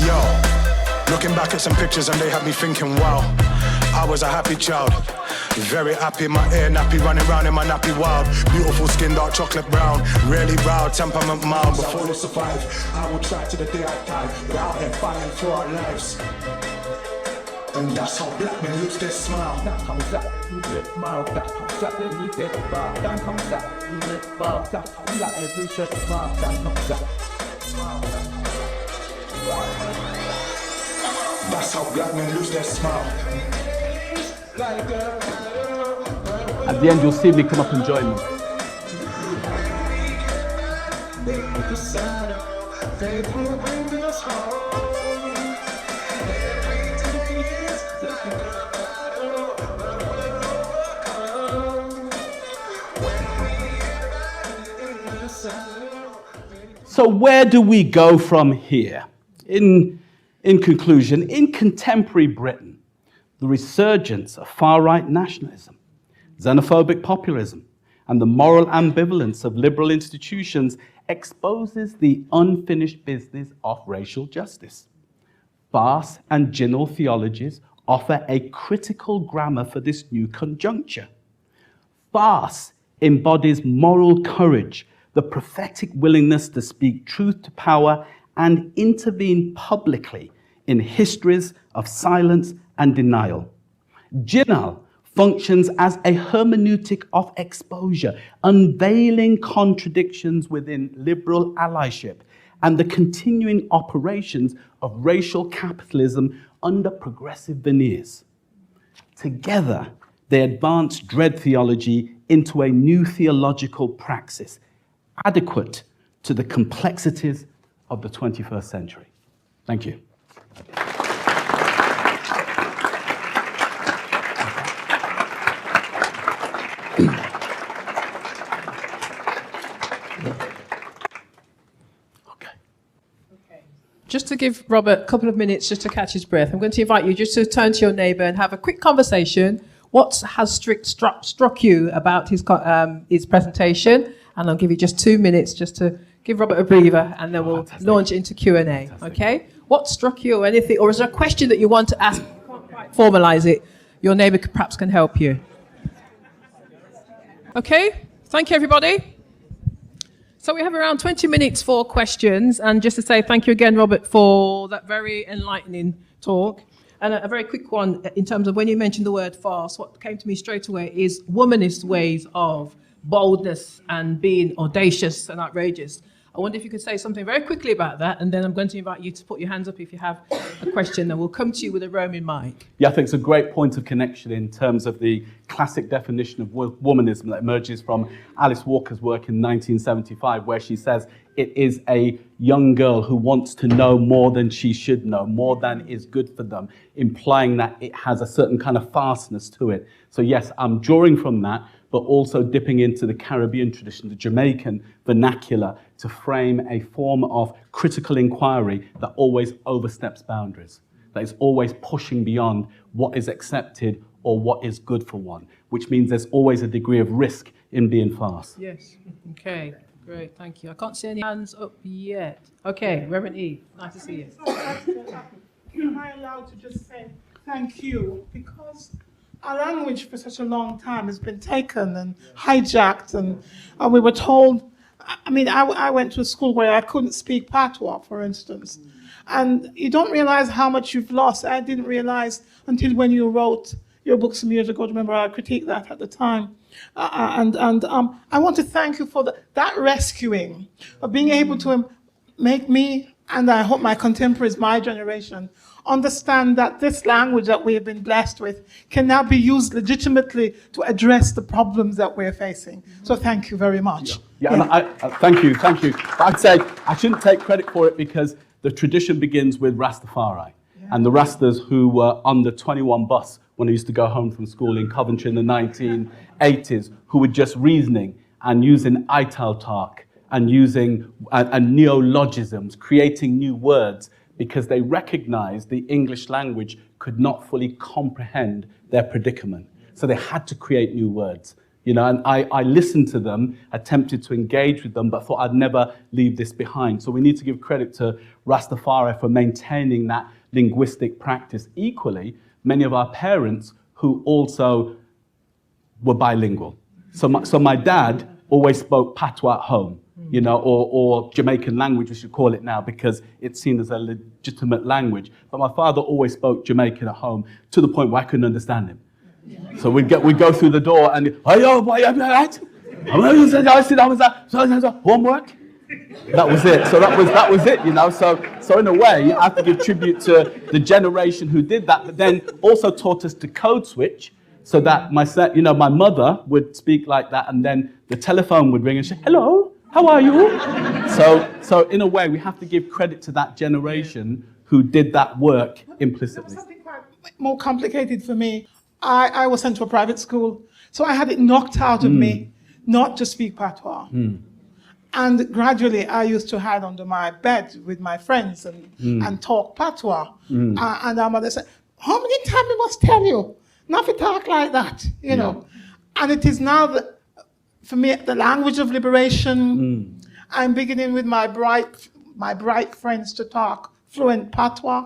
Yo, looking back at some pictures and they had me thinking, wow, I was a happy child. Very happy, my hair nappy, running around in my nappy wild. Beautiful skin, dark chocolate brown, really proud, temperament mild. Before we survive, I will try to the day I die. We're out here fighting for our lives. And that's how black men lose their smile. That comes that, you get smile. That comes that, then you get a bar. That comes that, you get a bar. That comes that, every shirt smile. That comes that. That's how black men lose their smile. At the end, you'll see me come up and join me. So where do we go from here? In conclusion, in contemporary Britain, the resurgence of far-right nationalism, xenophobic populism, and the moral ambivalence of liberal institutions exposes the unfinished business of racial justice. Fass and Ginnal theologies offer a critical grammar for this new conjuncture. Fass embodies moral courage, the prophetic willingness to speak truth to power and intervene publicly in histories of silence and denial. Ginnal functions as a hermeneutic of exposure, unveiling contradictions within liberal allyship and the continuing operations of racial capitalism under progressive veneers. Together, they advance dread theology into a new theological praxis, adequate to the complexities of the 21st century. Thank you. Just to give Robert a couple of minutes just to catch his breath, I'm going to invite you just to turn to your neighbour and have a quick conversation. What has struck you about his presentation? And I'll give you just 2 minutes just to give Robert a breather, and then we'll launch into Q&A. Okay? What struck you, or anything, or is there a question that you want to ask? You can't quite formalise it. Your neighbour perhaps can help you. Okay? Thank you, everybody. So we have around 20 minutes for questions, and just to say thank you again, Robert, for that very enlightening talk. And a very quick one in terms of when you mentioned the word farce, what came to me straight away is womanist ways of boldness and being audacious and outrageous. I wonder if you could say something very quickly about that, and then I'm going to invite you to put your hands up if you have a question, and we'll come to you with a roaming mic. Yeah, I think it's a great point of connection in terms of the classic definition of womanism that emerges from Alice Walker's work in 1975, where she says it is a young girl who wants to know more than she should know, more than is good for them, implying that it has a certain kind of fastness to it. So yes, I'm drawing from that, but also dipping into the Caribbean tradition, the Jamaican vernacular, to frame a form of critical inquiry that always oversteps boundaries, that is always pushing beyond what is accepted or what is good for one, which means there's always a degree of risk in being fast. Yes. Okay. Great. Thank you. I can't see any hands up yet. Okay. Reverend Eve, nice to see you. Am I allowed to just say thank you? Because our language for such a long time has been taken and hijacked, and we were told, I mean, I went to a school where I couldn't speak patois, for instance, and you don't realize how much you've lost. I didn't realize until when you wrote your book some years ago. Remember, I critiqued that at the time. I want to thank you for that rescuing of being able to make me, and I hope my contemporaries, my generation, understand that this language that we have been blessed with can now be used legitimately to address the problems that we're facing. So thank you very much. Yeah. And thank you. But I'd say I shouldn't take credit for it because the tradition begins with Rastafari. Yeah. And the Rastas who were on the 21 bus when I used to go home from school in Coventry in the 1980s, who were just reasoning and using Ital talk and using neologisms, creating new words, because they recognized the English language could not fully comprehend their predicament. So they had to create new words. You know, and I listened to them, attempted to engage with them, but thought I'd never leave this behind. So we need to give credit to Rastafari for maintaining that linguistic practice. Equally, many of our parents who also were bilingual. So my dad always spoke patois at home, you know, or Jamaican language, we should call it now, because it's seen as a legitimate language. But my father always spoke Jamaican at home to the point where I couldn't understand him. So we'd go through the door and, oh, boy, I'm all right. Homework. That was it. So that was it, you know. So in a way, I have to give tribute to the generation who did that, but then also taught us to code switch, so that my mother would speak like that, and then the telephone would ring and say, hello, how are you? So in a way, we have to give credit to that generation who did that work implicitly. There was something quite more complicated for me. I was sent to a private school, so I had it knocked out of me not to speak patois. And gradually, I used to hide under my bed with my friends and talk patois. And our mother said, how many times we must tell you not to talk like that, you know? And it is now, for me, the language of liberation. I'm beginning with my bright friends to talk fluent patois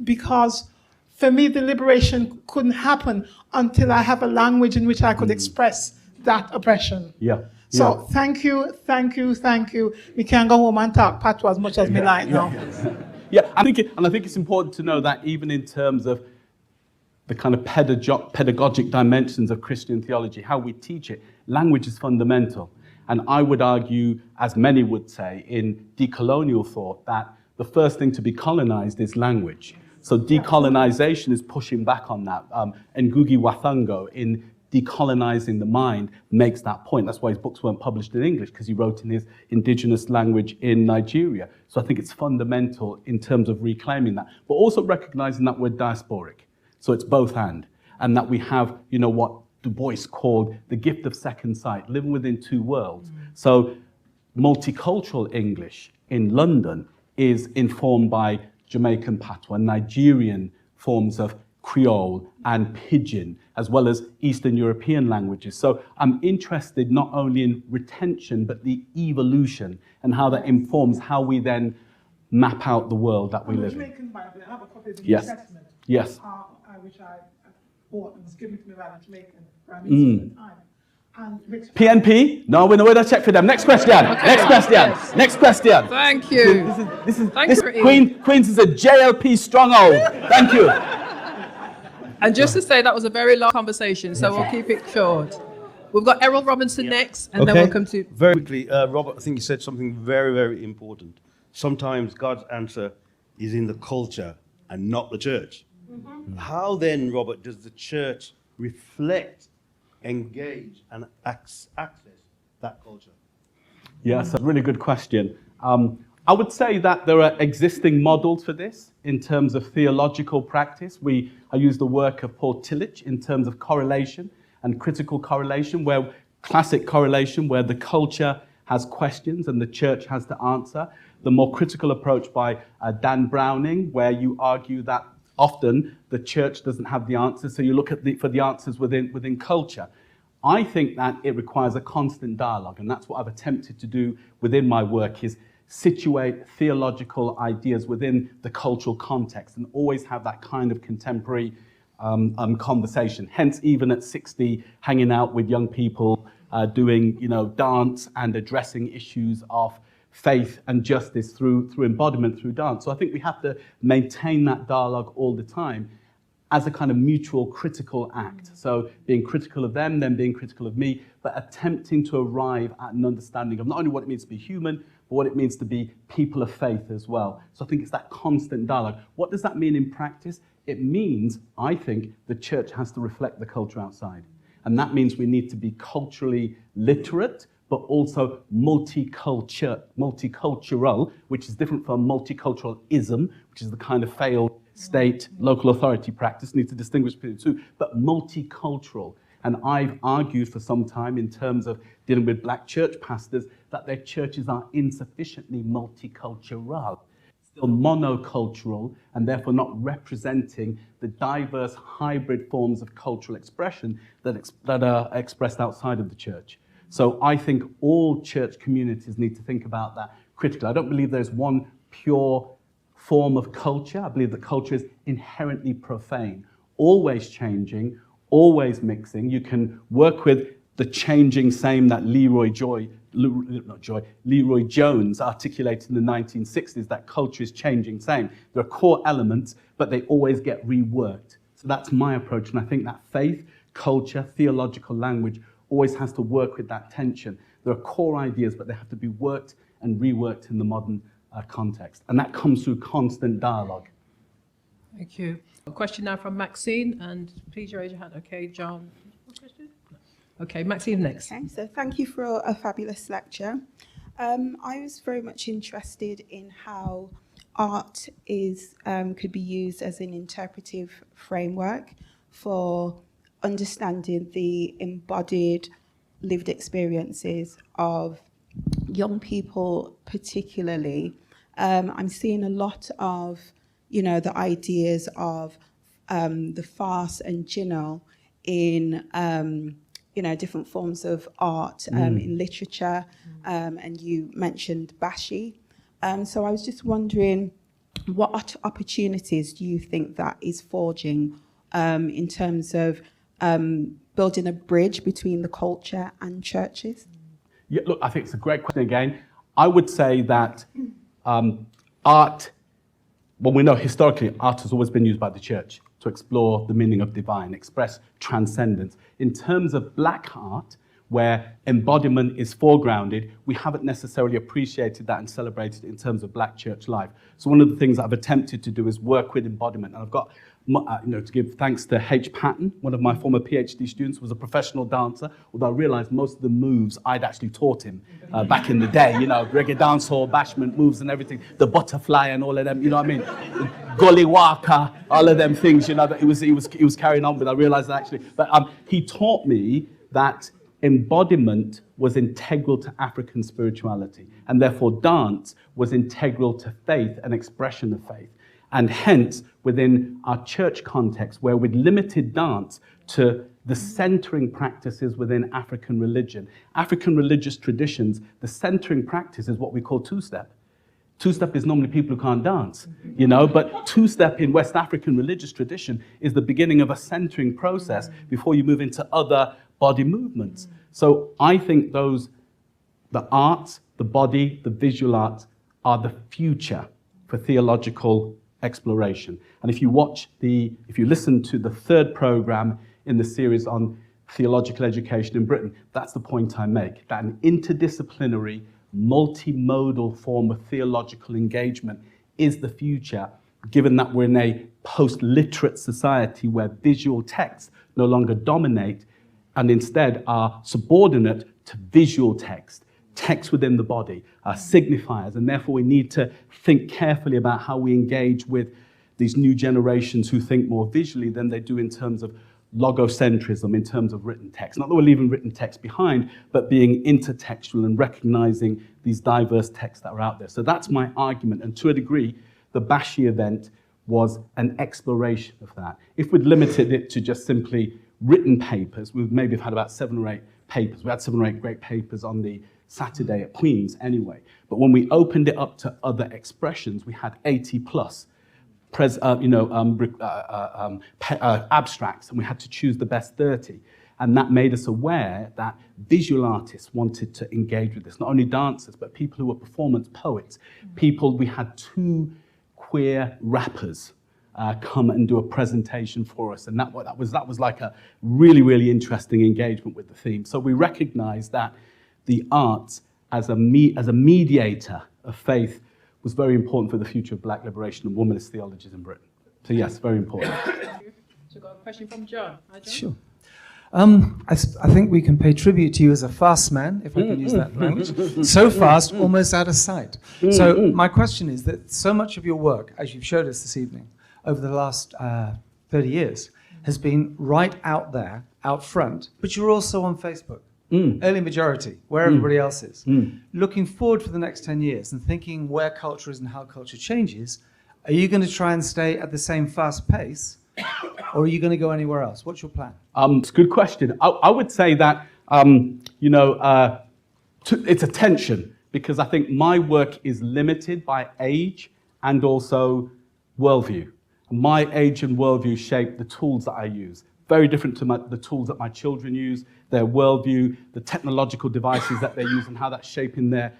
because for me, the liberation couldn't happen until I have a language in which I could express that oppression. So thank you. We can go home and talk patois as much as we like now. I think it's important to know that even in terms of the kind of pedagogic dimensions of Christian theology, how we teach it, language is fundamental. And I would argue, as many would say, in decolonial thought, that the first thing to be colonized is language. So decolonization is pushing back on that. Ngugi wa Thiong'o, in Decolonizing the Mind, makes that point. That's why his books weren't published in English, because he wrote in his indigenous language in Nigeria. So I think it's fundamental in terms of reclaiming that, but also recognizing that we're diasporic. So it's both and that we have, what Du Bois called the gift of second sight, living within two worlds. So multicultural English in London is informed by Jamaican patois, Nigerian forms of Creole and Pidgin, as well as Eastern European languages. So I'm interested not only in retention, but the evolution and how that informs how we then map out the world that we live in. Jamaican Bible, I have a copy of the New Testament. Yes. Which I bought and was given to me by the Jamaican Prime Minister at the time. PNP? No, we're going to check for them. Next question. Okay. Next question. Thank you. Queens is a JLP stronghold. Thank you. And just to say, that was a very long conversation, so we'll keep it short. We've got Errol Robinson next, and then we'll come to... Very quickly, Robert, I think you said something very, very important. Sometimes God's answer is in the culture and not the church. How then, Robert, does the church reflect, engage, and access that culture? Yes, a really good question. I would say that there are existing models for this in terms of theological practice. I use the work of Paul Tillich in terms of correlation and critical correlation, classic correlation, where the culture has questions and the church has to answer. The more critical approach by Dan Browning, where you argue that often the church doesn't have the answer, so you look for the answers within culture. I think that it requires a constant dialogue, and that's what I've attempted to do within my work, is situate theological ideas within the cultural context and always have that kind of contemporary conversation. Hence, even at 60, hanging out with young people, doing dance and addressing issues of faith and justice through embodiment, through dance. So I think we have to maintain that dialogue all the time as a kind of mutual critical act. So being critical of them, then being critical of me, but attempting to arrive at an understanding of not only what it means to be human, but what it means to be people of faith as well. So I think it's that constant dialogue. What does that mean in practice? It means, I think, the church has to reflect the culture outside. And that means we need to be culturally literate, but also multicultural, which is different from multiculturalism, which is the kind of failed state, local authority practice. Need to distinguish between the two, but multicultural. And I've argued for some time in terms of dealing with black church pastors that their churches are insufficiently multicultural, still monocultural, and therefore not representing the diverse hybrid forms of cultural expression that are expressed outside of the church. So I think all church communities need to think about that critically. I don't believe there's one pure form of culture. I believe that culture is inherently profane, always changing, always mixing. You can work with the changing same that Leroy Jones articulated in the 1960s, that culture is changing same. There are core elements, but they always get reworked. So that's my approach, and I think that faith, culture, theological language always has to work with that tension. There are core ideas, but they have to be worked and reworked in the modern context. And that comes through constant dialogue. Thank you. A question now from Maxine, and please raise your hand. Okay, John. Okay, Maxine next. Okay, so thank you for a fabulous lecture. I was very much interested in how art could be used as an interpretive framework for understanding the embodied lived experiences of young people particularly, I'm seeing a lot of, the ideas of the Fass and Ginnal in, different forms of art, in literature, and you mentioned Bashi. So I was just wondering, what opportunities do you think that is forging in terms of building a bridge between the culture and churches? Yeah, look, I think it's a great question again. I would say that art, well, we know historically art has always been used by the church to explore the meaning of divine, express transcendence. In terms of black art, where embodiment is foregrounded, we haven't necessarily appreciated that and celebrated it in terms of black church life. So one of the things I've attempted to do is work with embodiment. And I've got, to give thanks to H. Patton, one of my former PhD students, was a professional dancer, although I realized most of the moves I'd actually taught him back in the day, reggae dancehall, bashment moves and everything, the butterfly and all of them, gully waka, all of them things, that he was carrying on with. I realized that actually, but he taught me that embodiment was integral to African spirituality, and therefore dance was integral to faith and expression of faith. And hence, within our church context, where we'd limited dance to the centering practices within African religion, African religious traditions, the centering practice is what we call two-step. Two-step is normally people who can't dance, but two-step in West African religious tradition is the beginning of a centering process before you move into other body movements. So I think the arts, the body, the visual arts are the future for theological exploration. And if you listen to the third program in the series on theological education in Britain, that's the point I make, that an interdisciplinary, multimodal form of theological engagement is the future, given that we're in a post-literate society where visual texts no longer dominate and instead are subordinate to visual text within the body, signifiers, and therefore we need to think carefully about how we engage with these new generations who think more visually than they do in terms of logocentrism, in terms of written text. Not that we're leaving written text behind, but being intertextual and recognizing these diverse texts that are out there. So that's my argument, and to a degree, the Bashi event was an exploration of that. If we'd limited it to just simply written papers, we would maybe have had about 7 or 8 papers. We had 7 or 8 great papers on the Saturday at Queen's anyway. But when we opened it up to other expressions, we had 80 plus abstracts, and we had to choose the best 30. And that made us aware that visual artists wanted to engage with this, not only dancers, but people who were performance poets. We had 2 queer rappers come and do a presentation for us. And that was like a really, really interesting engagement with the theme. So we recognize that the arts as a mediator of faith was very important for the future of black liberation and womanist theologies in Britain. So yes, very important. So got a question from John. Hi, John. Sure. I think we can pay tribute to you as a fast man, if I can use that language. So fast, almost out of sight. So my question is that so much of your work, as you've showed us this evening, over the last 30 years, has been right out there, out front, but you're also on Facebook. Early majority, where everybody else is. Looking forward for the next 10 years and thinking where culture is and how culture changes, are you going to try and stay at the same fast pace, or are you going to go anywhere else? What's your plan? It's a good question. I would say that, it's a tension, because I think my work is limited by age and also worldview. My age and worldview shape the tools that I use. Very different to the tools that my children use, their worldview, the technological devices that they use, and how that's shaping their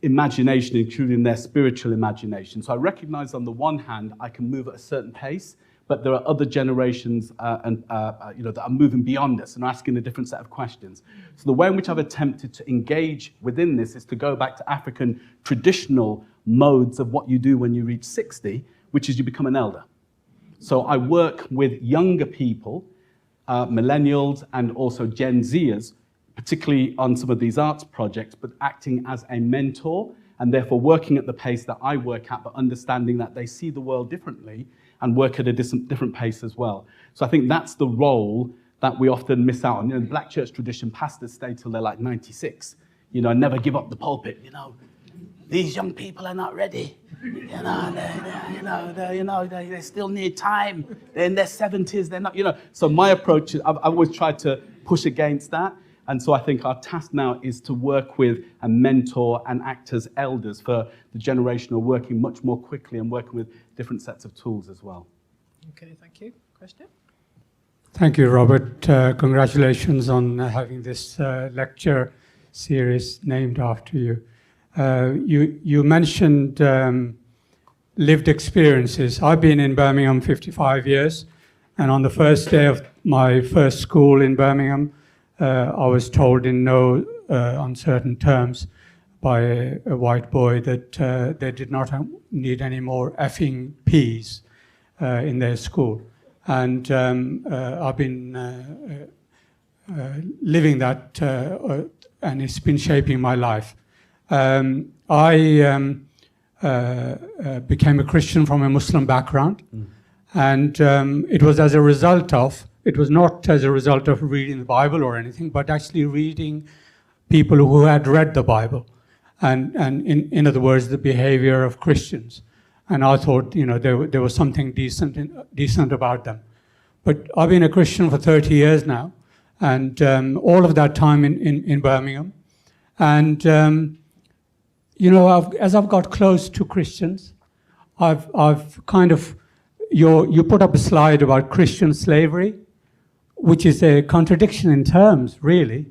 imagination, including their spiritual imagination. So I recognize on the one hand, I can move at a certain pace, but there are other generations that are moving beyond us and are asking a different set of questions. So the way in which I've attempted to engage within this is to go back to African traditional modes of what you do when you reach 60, which is you become an elder. So I work with younger people, millennials and also Gen Zers, particularly on some of these arts projects, but acting as a mentor and therefore working at the pace that I work at, but understanding that they see the world differently and work at a different pace as well. So I think that's the role that we often miss out on. In the black church tradition, pastors stay till they're like 96. never give up the pulpit, These young people are not ready. They still need time. They're in their 70s. They're not, So my approach is I've always tried to push against that. And so I think our task now is to work with and mentor and act as elders for the generation who are working much more quickly and working with different sets of tools as well. Okay, thank you. Question? Thank you, Robert. Congratulations on having this lecture series named after you. You mentioned lived experiences. I've been in Birmingham 55 years, and on the first day of my first school in Birmingham, I was told in no uncertain terms by a white boy that they did not need any more effing P's in their school. And I've been living that, and it's been shaping my life. I became a Christian from a Muslim background, and it was as a result of, it was not as a result of reading the Bible or anything, but actually reading people who had read the Bible, and in other words, the behavior of Christians. And I thought, there was something decent about them. But I've been a Christian for 30 years now, and all of that time in Birmingham. And, as I've got close to Christians, I've kind of, you put up a slide about Christian slavery, which is a contradiction in terms, really.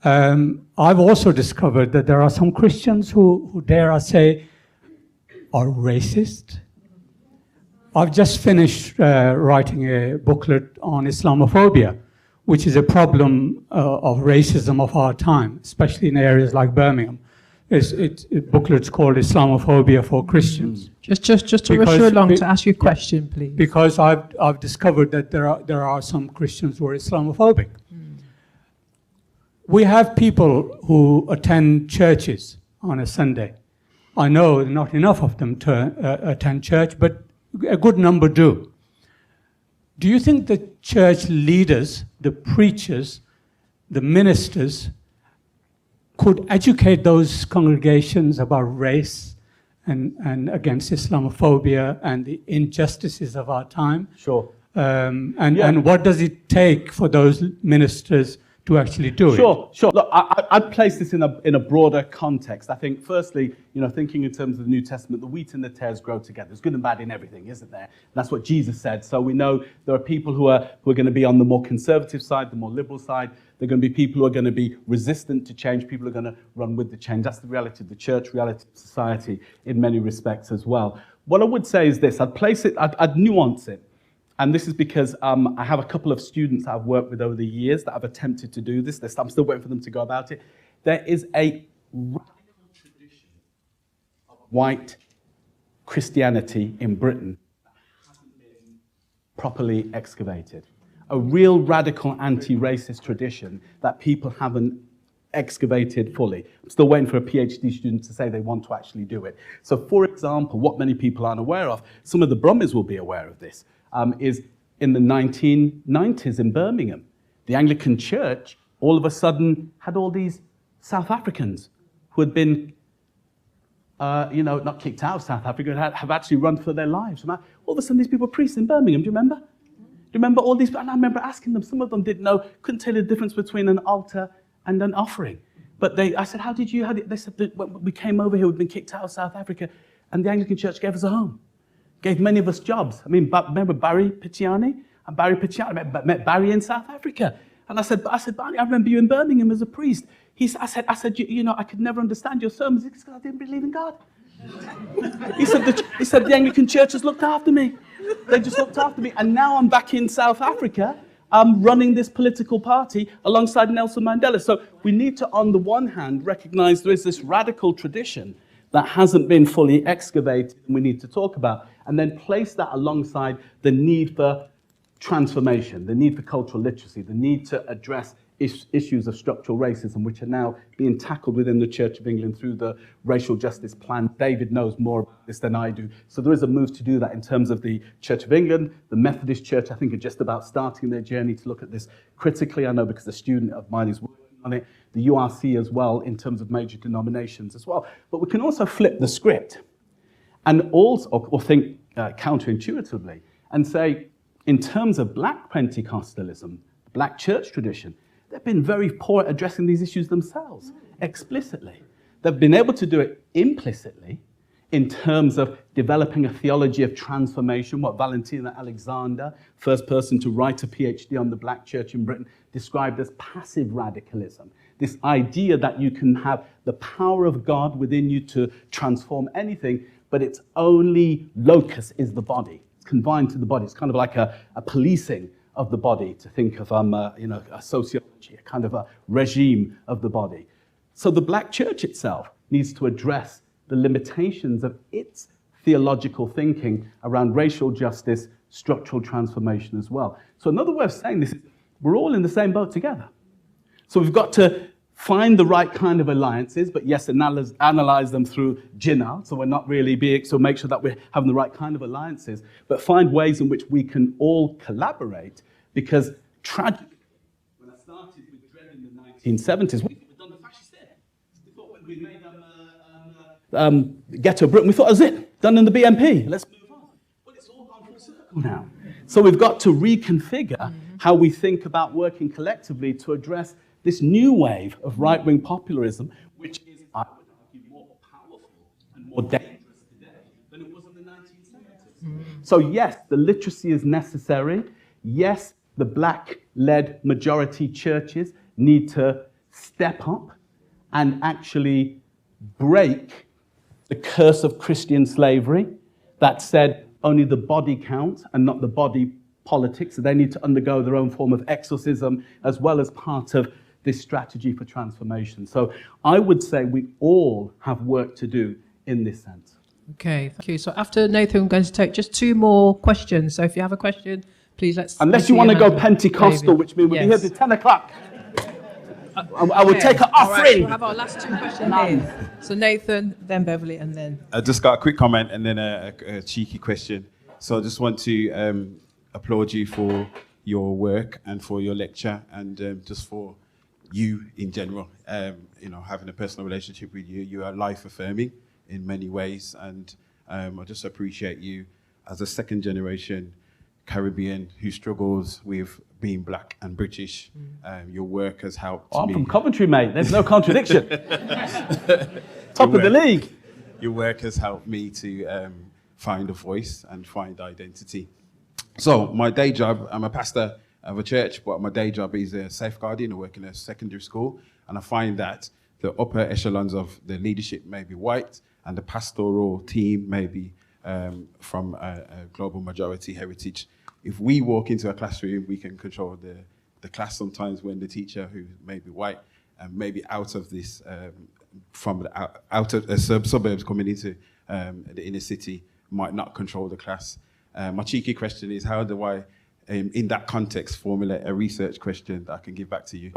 I've also discovered that there are some Christians who dare I say, are racist. I've just finished writing a booklet on Islamophobia, which is a problem of racism of our time, especially in areas like Birmingham. Booklet's called Islamophobia for Christians. Just to rush you along to ask you a question, please. Because I've discovered that there are some Christians who are Islamophobic. We have people who attend churches on a Sunday. I know not enough of them to attend church, but a good number do. Do you think the church leaders, the preachers, the ministers, could educate those congregations about race and against Islamophobia and the injustices of our time? Sure. And what does it take for those ministers to actually do it? Sure. Look, I'd place this in a broader context. I think, firstly, thinking in terms of the New Testament, the wheat and the tares grow together. There's good and bad in everything, isn't there? That's what Jesus said. So we know there are people who are going to be on the more conservative side, the more liberal side. There are going to be people who are going to be resistant to change. People who are going to run with the change. That's the reality of the church, reality of society in many respects as well. What I would say is this. I'd nuance it. And this is because I have a couple of students I've worked with over the years that have attempted to do this. I'm still waiting for them to go about it. There is a radical tradition of white Christianity in Britain that hasn't been properly excavated. A real radical anti-racist tradition that people haven't excavated fully. I'm still waiting for a PhD student to say they want to actually do it. So, for example, what many people aren't aware of, some of the Brummies will be aware of this, is in the 1990s in Birmingham, the Anglican Church all of a sudden had all these South Africans who had been, not kicked out of South Africa, have actually run for their lives. All of a sudden, these people were priests in Birmingham. Do you remember? Do you remember all these? And I remember asking them. Some of them didn't know, couldn't tell you the difference between an altar and an offering. But I said, they said that when we came over here, we'd been kicked out of South Africa, and the Anglican Church gave us a home. Gave many of us jobs. I mean, remember Barry Picciani? And Barry Picciani, I met Barry in South Africa. And I said, Barry, I remember you in Birmingham as a priest. I said, I could never understand your sermons because I didn't believe in God. He said, the Anglican Church has looked after me. They just looked after me. And now I'm back in South Africa. I'm running this political party alongside Nelson Mandela. So we need to, on the one hand, recognize there is this radical tradition that hasn't been fully excavated and we need to talk about, and then place that alongside the need for transformation, the need for cultural literacy, the need to address issues of structural racism, which are now being tackled within the Church of England through the racial justice plan. David knows more about this than I do. So there is a move to do that in terms of the Church of England. The Methodist Church, I think, are just about starting their journey to look at this critically. I know because a student of mine is working on it, the URC as well, in terms of major denominations as well. But we can also flip the script and also, or think counterintuitively, and say, in terms of black Pentecostalism, black church tradition, they've been very poor at addressing these issues themselves, explicitly. They've been able to do it implicitly, in terms of developing a theology of transformation, what Valentina Alexander, first person to write a PhD on the black church in Britain, described as passive radicalism. This idea that you can have the power of God within you to transform anything, but its only locus is the body. It's confined to the body. It's kind of like a policing of the body, to think of a sociology, a kind of a regime of the body. So the black church itself needs to address the limitations of its theological thinking around racial justice, structural transformation as well. So another way of saying this is we're all in the same boat together. So we've got to find the right kind of alliances, but yes, analyze them through Ginnal, so we're not really so make sure that we're having the right kind of alliances, but find ways in which we can all collaborate, because tragically, when I started with Dread in the 1970s, we've done the fascist thing. We thought when we made Ghetto Britain, we thought that was it, done in the BNP, let's move on. Well, it's all gone full circle now. So we've got to reconfigure how we think about working collectively to address this new wave of right-wing popularism, which is, I would argue, more powerful and more dangerous today than it was in the 1970s. So yes, the literacy is necessary. Yes, the black-led majority churches need to step up and actually break the curse of Christian slavery that said only the body counts and not the body politics. So they need to undergo their own form of exorcism as well as part of this strategy for transformation. So I would say we all have work to do in this sense. Okay, thank you. So after Nathan, I'm going to take just 2 more questions. So if you have a question, please let's... Unless you want to go Pentecostal, which means we'll be here till 10 o'clock. I will take an offering. Right, we'll have our last 2 questions here. So Nathan, then Beverly, and then... I just got a quick comment and then a cheeky question. So I just want to applaud you for your work and for your lecture, and just for you in general. Having a personal relationship with you, you are life affirming in many ways, and I just appreciate you as a second generation Caribbean who struggles with being black and British. Your work has helped me. I'm from Coventry, mate. There's no contradiction. Top of the league. Your work has helped me to find a voice and find identity. So my day job, I'm a pastor of a church, but my day job is a safeguarding. I work in a secondary school, and I find that the upper echelons of the leadership may be white, and the pastoral team may be from a global majority heritage. If we walk into a classroom, we can control the class sometimes when the teacher, who may be white and maybe out of this, from out of the suburbs coming into the inner city, might not control the class. My cheeky question is, how do I, in that context, formulate a research question that I can give back to you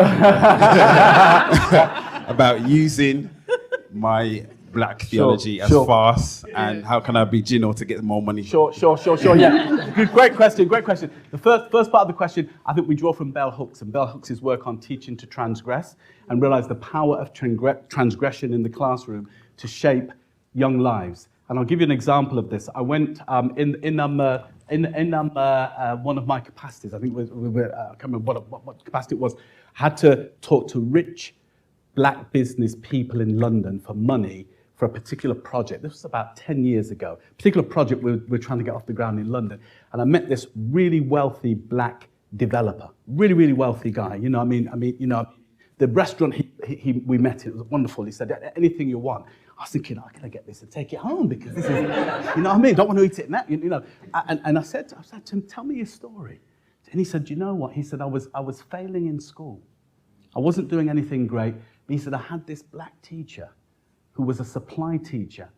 about using my black theology as farce, and how can I be Ginnal to get more money? Sure, yeah. Great question. The first part of the question, I think we draw from Bell Hooks and Bell Hooks' work on teaching to transgress, and realize the power of transgression in the classroom to shape young lives. And I'll give you an example of this. I went in one of my capacities, I think I can't remember what capacity it was, had to talk to rich black business people in London for money for a particular project. This was about 10 years ago. A particular project we're trying to get off the ground in London. And I met this really wealthy black developer, really wealthy guy. The restaurant we met in, it was wonderful. He said, anything you want. I was thinking, how can I get this and take it home? Because this is, don't want to eat it now, And I said to him, tell me your story. And he said, you know what? He said, I was failing in school. I wasn't doing anything great. But he said, I had this black teacher who was a supply teacher.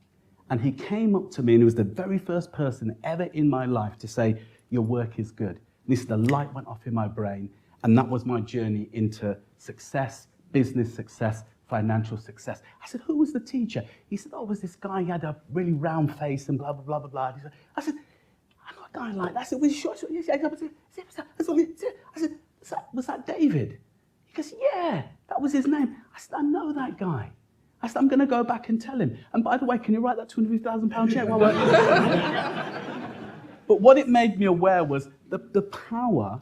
And he came up to me, and he was the very first person ever in my life to say, your work is good. And he said, the light went off in my brain. And that was my journey into success, business success, financial success. I said, who was the teacher? He said, it was this guy, he had a really round face and blah, blah, blah, blah, blah. I said, I know a guy like that. I said, was he short? I said, was that David? He goes, yeah, that was his name. I said, I know that guy. I said, I'm going to go back and tell him. And by the way, can you write that £250,000 check? But what it made me aware was the power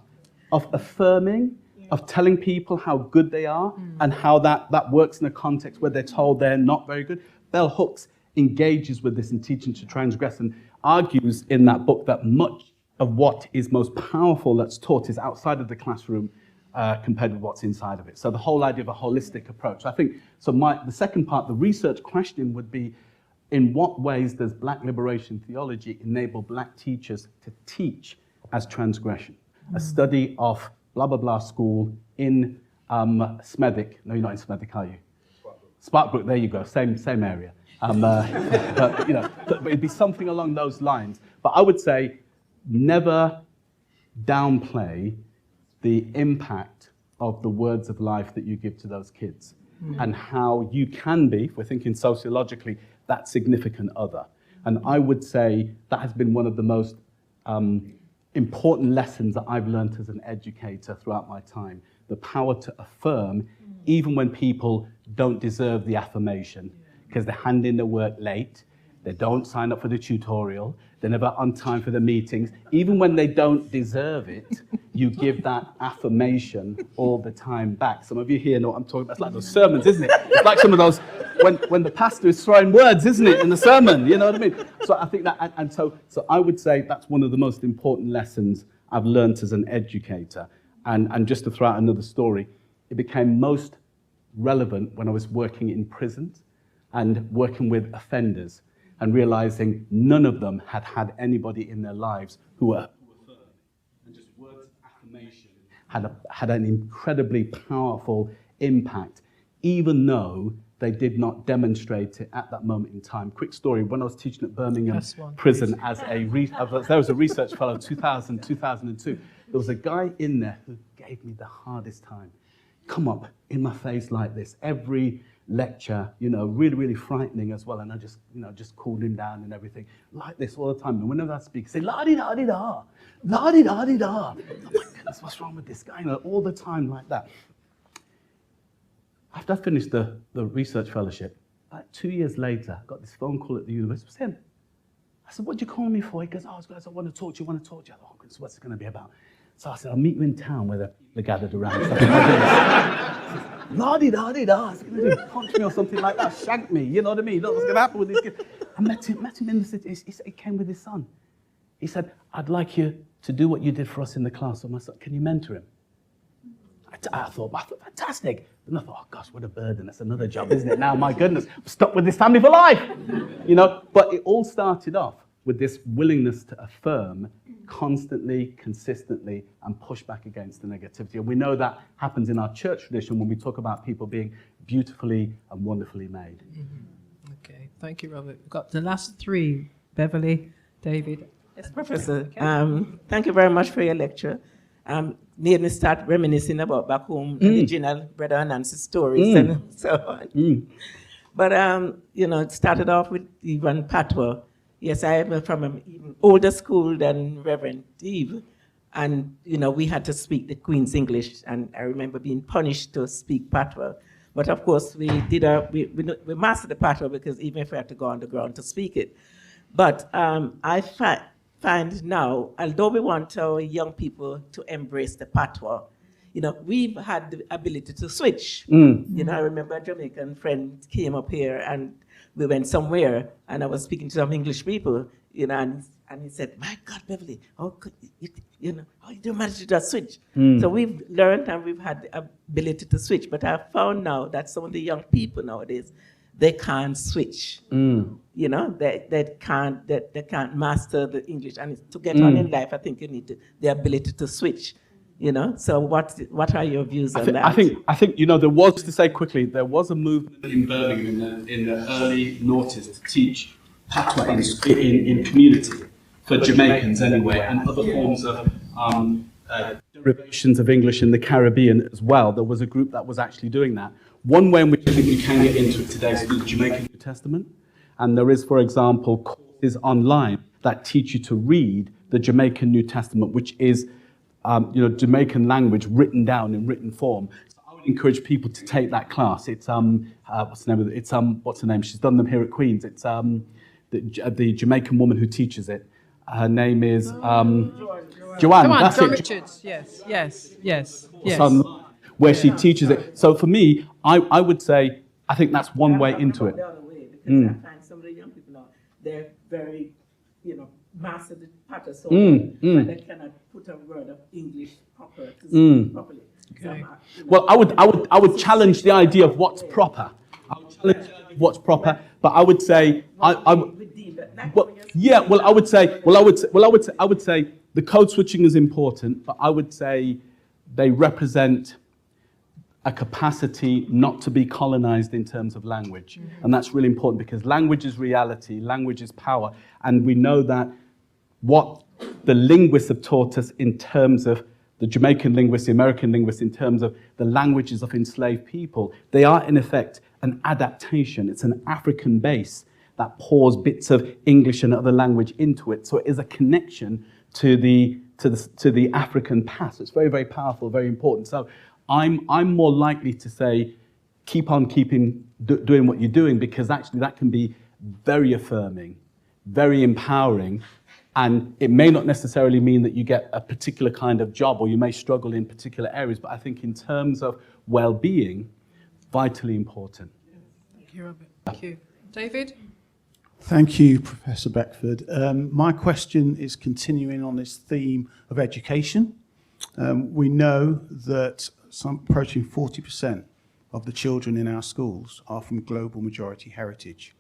of affirming, of telling people how good they are, and how that works in a context where they're told they're not very good. Bell Hooks engages with this in Teaching to Transgress and argues in that book that much of what is most powerful that's taught is outside of the classroom compared with what's inside of it. So the whole idea of a holistic approach. I think, so the second part, the research question would be, in what ways does Black liberation theology enable Black teachers to teach as transgression? A study of blah, blah, blah school in Smethwick. No, you're not in Smethwick, are you? Sparkbrook, there you go, same area. But, you know, but it'd be something along those lines. But I would say never downplay the impact of the words of life that you give to those kids and how you can be, if we're thinking sociologically, that significant other. And I would say that has been one of the most important lessons that I've learned as an educator throughout my time, the power to affirm even when people don't deserve the affirmation, because they hand in their work late, they don't sign up for the tutorial, they're never on time for the meetings. Even when they don't deserve it, you give that affirmation all the time back. Some of you here know what I'm talking about. It's like those sermons, isn't it? It's like some of those, when the pastor is throwing words, isn't it, in the sermon, you know what I mean? So I think that, and so I would say that's one of the most important lessons I've learned as an educator. And just to throw out another story, it became most relevant when I was working in prisons and working with offenders, and realizing none of them had had anybody in their lives who were firm. And just words of affirmation had an incredibly powerful impact, even though they did not demonstrate it at that moment in time. Quick story, when I was teaching at Birmingham Prison as there was a research fellow, 2000, 2002, there was a guy in there who gave me the hardest time. Come up in my face like this, every lecture, you know, really, really frightening as well. And I just, you know, just cooled him down and everything, like this all the time. And whenever I speak, I say, la-di-da-di-da, la-di-da-di-da. Oh my goodness, what's wrong with this guy? You know, all the time like that. After I finished the research fellowship, like 2 years later, I got this phone call at the university. It was him. I said, what do you call me for? He goes, oh, guys, I want to talk to you, I want to talk to you. I thought, oh, goodness, what's it going to be about? So I said, I'll meet you in town where they're gathered around. La-di-da-di-da, he's going to punch me or something like that, shank me, you know what I mean? You know what's going to happen with these kids. I met him in the city. He came with his son. He said, I'd like you to do what you did for us in the class. So my son, can you mentor him? I thought, fantastic. And I thought, oh gosh, what a burden. That's another job, isn't it? Now, my goodness, I'm stuck with this family for life. You know, but it all started off with this willingness to affirm constantly, consistently, and push back against the negativity. And we know that happens in our church tradition when we talk about people being beautifully and wonderfully made. Okay, thank you, Robert. We've got the last three, Beverly, David. Yes, Professor. Thank you very much for your lecture. Made me start reminiscing about back home, the Ginnal, Brother and Nancy stories and so on. But, you know, it started off with even patois. Yes, I am from an even older school than Reverend Eve. And, you know, we had to speak the Queen's English. And I remember being punished to speak patois. But of course, we mastered the patois because even if we had to go on the ground to speak it. But I find now, although we want our young people to embrace the patois, you know, we've had the ability to switch. You know, I remember a Jamaican friend came up here and we went somewhere and I was speaking to some English people, you know, and he said, my God, Beverly, how could you know, how you manage to just switch? So we've learned and we've had the ability to switch, but I've found now that some of the young people nowadays, they can't switch. You know, they can't master the English. And to get on in life, I think you need the ability to switch. You know, so what are your views on that? I think you know, there was, to say quickly, there was a movement in Birmingham in the early noughties to teach patois in community for Jamaicans anyway, and other forms of derivations of English in the Caribbean as well. There was a group that was actually doing that. One way in which I think we can get into it today is the Jamaican New Testament, and there is, for example, courses online that teach you to read the Jamaican New Testament, which is you know, Jamaican language written down in written form. So I would would encourage people to take that class. It's what's the name of it? It's what's her name? She's done them here at Queen's. It's the Jamaican woman who teaches it. Her name is Joanne. That's Joanne it. Richards. Yes. Where she teaches it. So for me, I would say I think that's one way into it. The other way, because I find some of the young people now, they're very, master the patter so but they cannot put a word of English properly. Okay. Well, I would challenge the idea of what's proper. I would challenge the idea of what's proper, but I would say I would say the code switching is important, but I would say they represent a capacity not to be colonized in terms of language. And that's really important because language is reality, language is power. And we know that what the linguists have taught us in terms of the Jamaican linguists, the American linguists, in terms of the languages of enslaved people, they are in effect an adaptation. It's an African base that pours bits of English and other language into it. So it is a connection to the African past. It's very, very powerful, very important. So I'm more likely to say, keep on doing what you're doing, because actually that can be very affirming, very empowering, and it may not necessarily mean that you get a particular kind of job or you may struggle in particular areas, but I think in terms of well-being, vitally important. Thank you, Robert. Thank you. David? Thank you, Professor Beckford. My question is continuing on this theme of education. We know that approaching 40% of the children in our schools are from global majority heritage.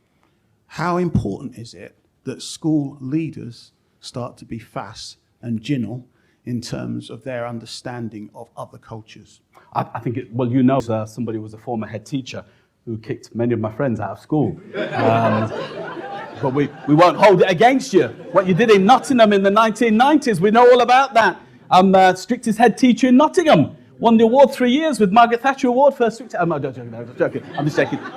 How important is it that school leaders start to be Fass and Ginnal in terms of their understanding of other cultures? I think, somebody who was a former head teacher who kicked many of my friends out of school. But we won't hold it against you. What you did in Nottingham in the 1990s, we know all about that. I'm strictest head teacher in Nottingham. Won the award 3 years with Margaret Thatcher Award for strictest. I'm just joking.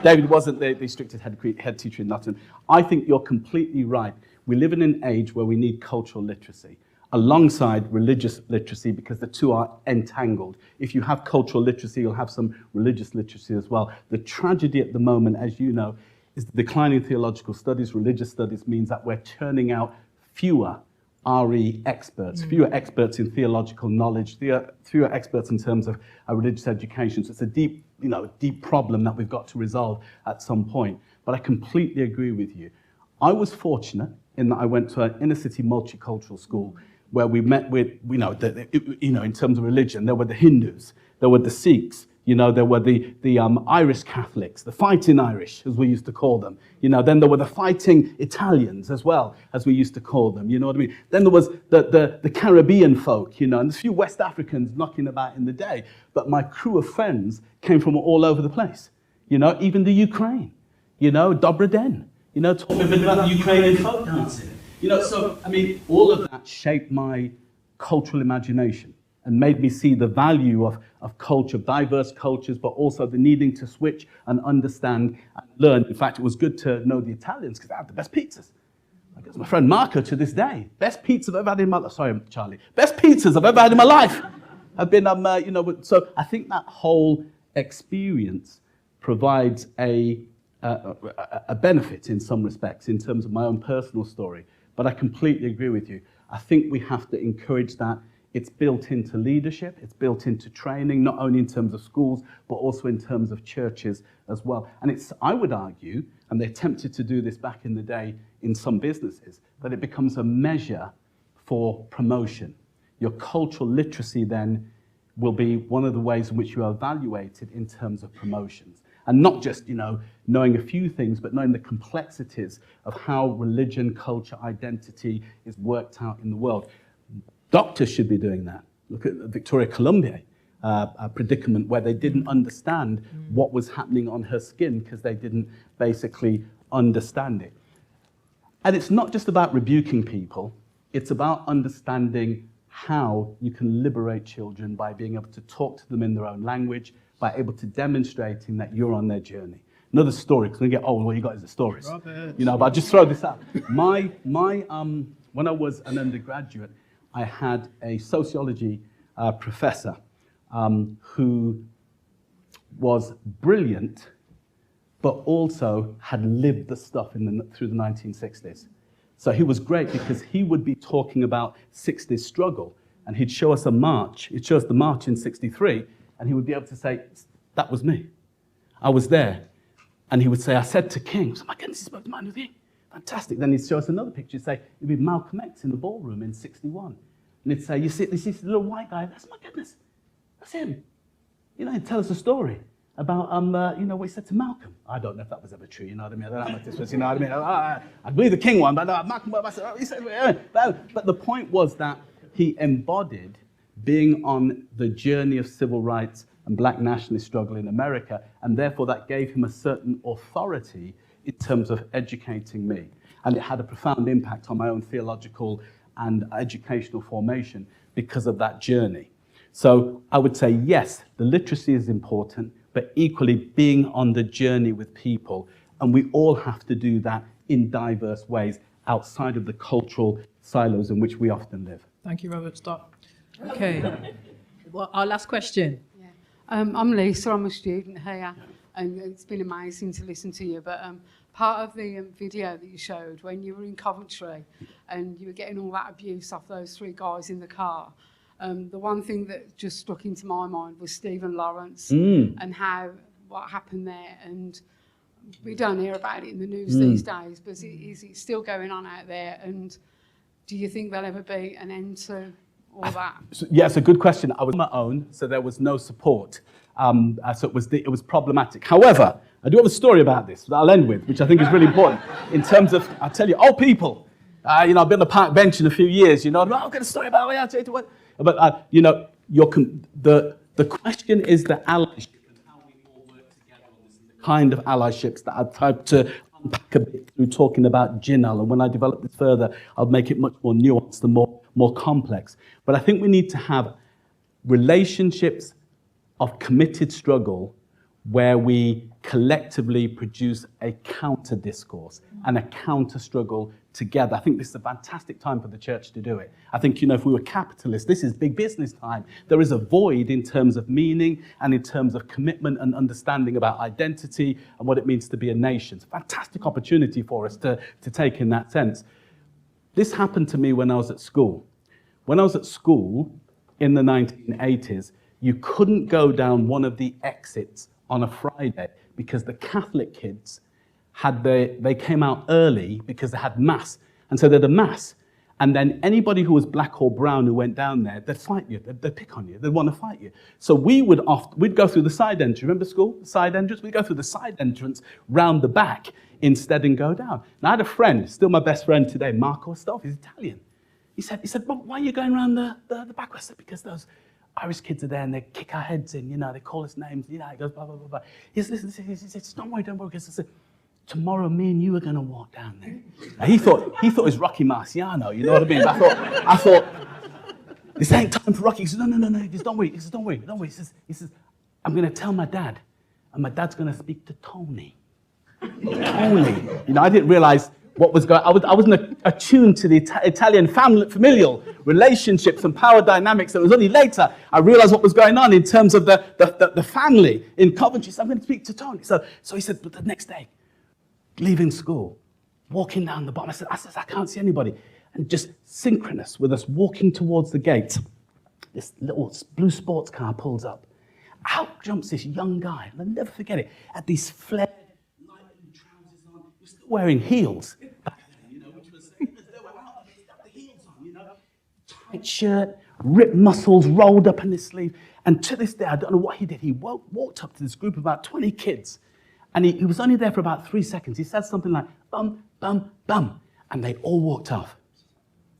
David wasn't the strictest head teacher in Nottingham. I think you're completely right. We live in an age where we need cultural literacy alongside religious literacy, because the two are entangled. If you have cultural literacy, you'll have some religious literacy as well. The tragedy at the moment, as you know, is the decline in theological studies. Religious studies means that we're churning out fewer RE experts, fewer experts in theological knowledge, fewer experts in terms of religious education. So it's a deep problem that we've got to resolve at some point. But I completely agree with you. I was fortunate in that I went to an inner city multicultural school where we met with, in terms of religion, there were the Hindus, there were the Sikhs, there were the Irish Catholics, the fighting Irish, as we used to call them. Then there were the fighting Italians as well, as we used to call them. You know what I mean? Then there was the Caribbean folk, and there's a few West Africans knocking about in the day. But my crew of friends came from all over the place. Even the Ukraine, Dobra Den, talking a bit about the Ukrainian folk dancing. All of that shaped my cultural imagination and made me see the value of culture, diverse cultures, but also the needing to switch and understand and learn. In fact, it was good to know the Italians because they had the best pizzas. I guess my friend Marco to this day, best pizza I've ever had in my life. Sorry, Charlie. Best pizzas I've ever had in my life. I've been, so I think that whole experience provides a benefit in some respects in terms of my own personal story. But I completely agree with you. I think we have to encourage that. It's built into leadership, it's built into training, not only in terms of schools, but also in terms of churches as well. And I would argue, and they attempted to do this back in the day in some businesses, that it becomes a measure for promotion. Your cultural literacy then will be one of the ways in which you are evaluated in terms of promotions. And not just, knowing a few things, but knowing the complexities of how religion, culture, identity is worked out in the world. Doctors should be doing that. Look at the Victoria Columbia predicament where they didn't understand what was happening on her skin because they didn't basically understand it. And it's not just about rebuking people. It's about understanding how you can liberate children by being able to talk to them in their own language, by able to demonstrating that you're on their journey. Another story, because when you get old, all you got is the stories. Robert. But I'll just throw this out. When I was an undergraduate, I had a sociology professor who was brilliant, but also had lived the stuff through the 1960s. So he was great because he would be talking about 60s struggle, and he'd show us a march. He'd show us the march in 63, and he would be able to say, that was me. I was there. And he would say, I said to King, oh my goodness, he spoke to Martin Luther King. Fantastic. Then he'd show us another picture. He'd say, it'd be Malcolm X in the ballroom in 61. And he'd say, you see this little white guy? That's my goodness. That's him. You know, he'd tell us a story about, what he said to Malcolm. I don't know if that was ever true, you know what I mean? I don't know how much this was, you know what I mean? I believe the King one, but Malcolm, he said, but the point was that he embodied being on the journey of civil rights and black nationalist struggle in America, and therefore that gave him a certain authority in terms of educating me. And it had a profound impact on my own theological and educational formation because of that journey. So I would say, yes, the literacy is important, but equally being on the journey with people. And we all have to do that in diverse ways outside of the cultural silos in which we often live. Thank you, Robert. Stop. Okay. Well, our last question. I'm Lisa, I'm a student here, and it's been amazing to listen to you, but part of the video that you showed when you were in Coventry and you were getting all that abuse off those three guys in the car, the one thing that just stuck into my mind was Stephen Lawrence and what happened there, and we don't hear about it in the news these days, but is it still going on out there, and do you think there'll ever be an end to all that? Yeah, it's a good question. I was on my own, so there was no support. So it was problematic. However, I do have a story about this that I'll end with, which I think is really important. In terms of, I'll tell you, old people, I've been on the park bench in a few years, I've got a story about it. But, the question is the allyship and how we all work together on this, the kind of allyships that I've tried to unpack a bit through talking about Ginnal. And when I develop this further, I'll make it much more nuanced and more complex. But I think we need to have relationships of committed struggle where we collectively produce a counter discourse and a counter struggle together. I think this is a fantastic time for the church to do it. I think, if we were capitalists, this is big business time. There is a void in terms of meaning and in terms of commitment and understanding about identity and what it means to be a nation. It's a fantastic opportunity for us to take in that sense. This happened to me when I was at school. When I was at school in the 1980s, you couldn't go down one of the exits on a Friday because the Catholic kids they came out early because they had mass. And so they had a mass. And then anybody who was black or brown who went down there, they'd fight you. They'd pick on you. They'd want to fight you. So we'd go through the side entrance. Remember school? The side entrance? We'd go through the side entrance round the back instead and go down. And I had a friend, still my best friend today, Marco Stolf, he's Italian. He said, "Bob, why are you going around the back?" I said, "Because those Irish kids are there and they kick our heads in, they call us names, he goes, blah, blah, blah, blah." He said, don't worry. Because I said, tomorrow me and you are going to walk down there. Now, he thought it was Rocky Marciano, you know what I mean? I thought, this ain't time for Rocky. He said, no, he says, don't worry. He says, don't worry. He says, I'm going to tell my dad, and my dad's going to speak to Tony. Tony. I didn't realize what was going on. I wasn't attuned to the Italian familial relationships and power dynamics. It was only later I realized what was going on in terms of the family in Coventry. So I'm going to speak to Tony. So he said, but the next day, leaving school, walking down the bottom, I said, I can't see anybody. And just synchronous with us walking towards the gate, this little blue sports car pulls up. Out jumps this young guy, and I'll never forget it, had these flared light blue trousers on. He was still wearing heels back then, which was, they were out, they had the heels on, tight shirt, ripped muscles rolled up in his sleeve. And to this day, I don't know what he did. He walked up to this group of about 20 kids, and he was only there for about 3 seconds. He said something like, bum, bum, bum, and they all walked off.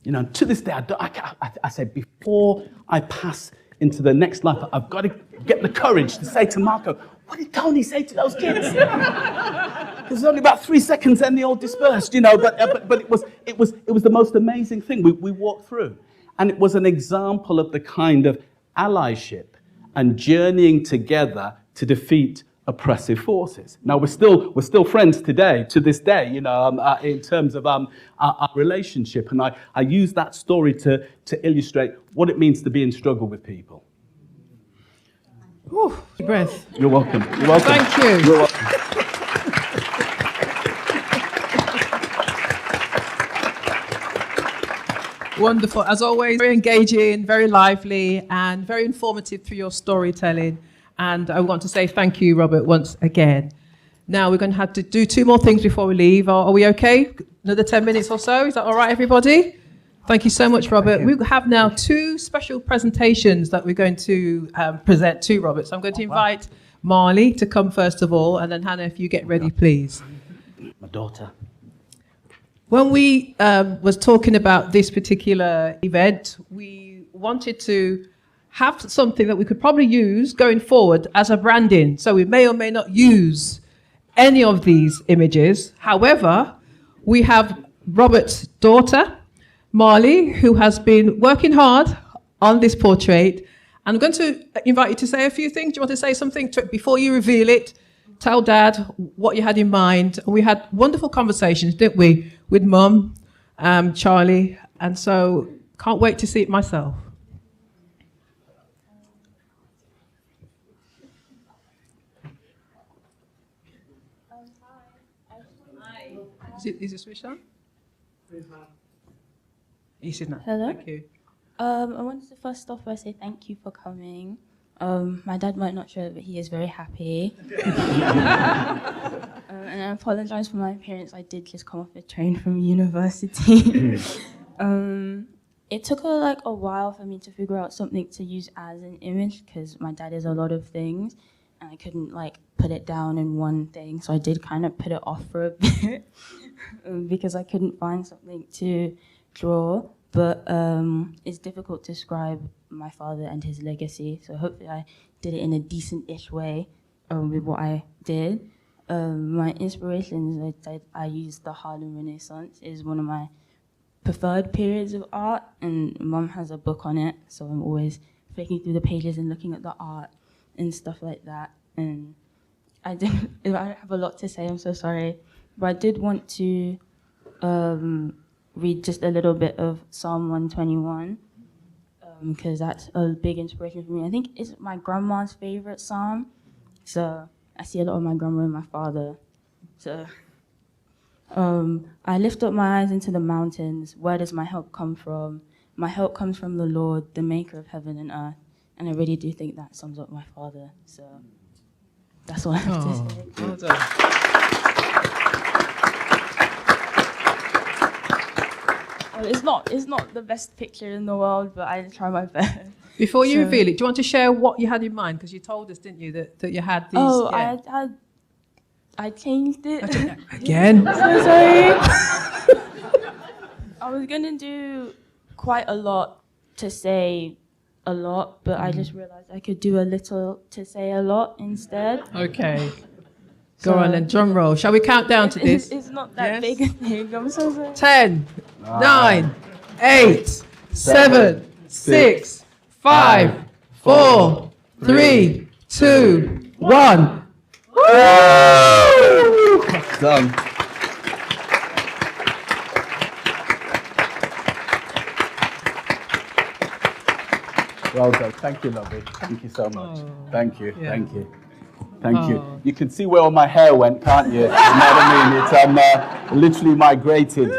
To this day, I say, before I pass into the next life, I've got to get the courage to say to Marco, what did Tony say to those kids? It was only about 3 seconds, and they all dispersed, but it was the most amazing thing we walked through. And it was an example of the kind of allyship and journeying together to defeat oppressive forces. Now we're still friends today, to this day, in terms of our relationship. And I use that story to illustrate what it means to be in struggle with people. Whew, deep breath. You're welcome. You're welcome. Thank you. You're welcome. Wonderful. As always, very engaging, very lively, and very informative through your storytelling. And I want to say thank you, Robert, once again. Now we're going to have to do 2 more things before we leave. Are we okay? Another 10 minutes or so? Is that all right, everybody? Thank you so much, Robert. We have now 2 special presentations that we're going to present to Robert. So I'm going to invite Marley to come first of all, and then Hannah, if you get ready, please. My daughter. When we was talking about this particular event, we wanted to have something that we could probably use going forward as a branding. So we may or may not use any of these images. However, we have Robert's daughter, Marley, who has been working hard on this portrait. I'm going to invite you to say a few things. Do you want to say something before you reveal it? Tell Dad what you had in mind. And we had wonderful conversations, didn't we, with Mum, Charlie, and so can't wait to see it myself. Is it switched on? Yes, it's not. Hello. Thank you. I wanted to first off by say thank you for coming. My dad might not show it, but he is very happy. And I apologize for my appearance. I did just come off the train from university. It took a while for me to figure out something to use as an image because my dad is a lot of things, and I couldn't put it down in one thing. So I did kind of put it off for a bit because I couldn't find something to draw. But it's difficult to describe my father and his legacy. So hopefully I did it in a decent-ish way with what I did. My inspirations, I used the Harlem Renaissance. It is one of my preferred periods of art, and Mum has a book on it, so I'm always flicking through the pages and looking at the art and stuff like that. And I have a lot to say, I'm so sorry. But I did want to read just a little bit of Psalm 121, because that's a big inspiration for me. I think it's my grandma's favorite psalm, so I see a lot of my grandma and my father. So I lift up my eyes into the mountains. Where does my help come from? My help comes from the Lord, the maker of heaven and earth. And I really do think that sums up my father. So that's all I have to say. Well done. Well, it's not the best picture in the world, but I try my best. Before you reveal it, do you want to share what you had in mind? Because you told us, didn't you, that you had these... Oh, yeah. I changed it. Again? So sorry. I was going to do quite a lot to say a lot, but I just realized I could do a little to say a lot instead. Okay. Go on then, drum roll. Shall we count down to this? It's not that big a thing. I'm so sorry. 10, 9, 8, 7, 6, 5, 4, 3, 2, 1. Done. Well done. Thank you, lovely. Thank you so much. Thank you. Yeah. Thank you. Thank you. You can see where all my hair went, can't you? You know what I mean? It's literally migrated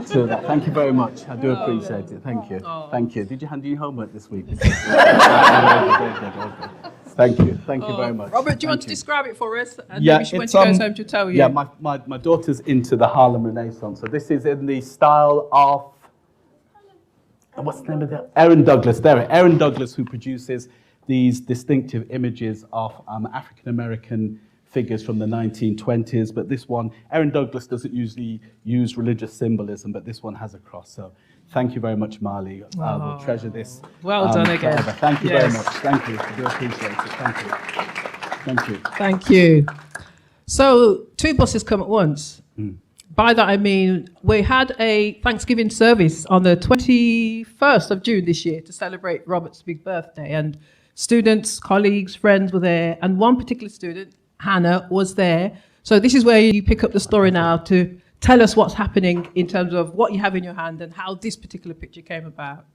to that. Thank you very much. I do appreciate it. Thank you. Thank you. Did you hand your homework this week? Thank you. Thank you very much. Robert, do you want to describe it for us? And Yeah, maybe when she goes home to tell you. Yeah, my daughter's into the Harlem Renaissance. So this is in the style of, what's the name of that? Aaron Douglas. There, Aaron Douglas, who produces these distinctive images of African-American figures from the 1920s. But this one, Aaron Douglas doesn't usually use religious symbolism, but this one has a cross. So thank you very much, Marley. We'll treasure this. Well done again. Forever. Thank you very much. Thank you. I do appreciate it. Thank you. Thank you. Thank you. So 2 buses come at once. By that I mean we had a Thanksgiving service on the 21st of June this year to celebrate Robert's big birthday, and students, colleagues, friends were there, and one particular student, Hannah, was there. So this is where you pick up the story now to tell us what's happening in terms of what you have in your hand and how this particular picture came about.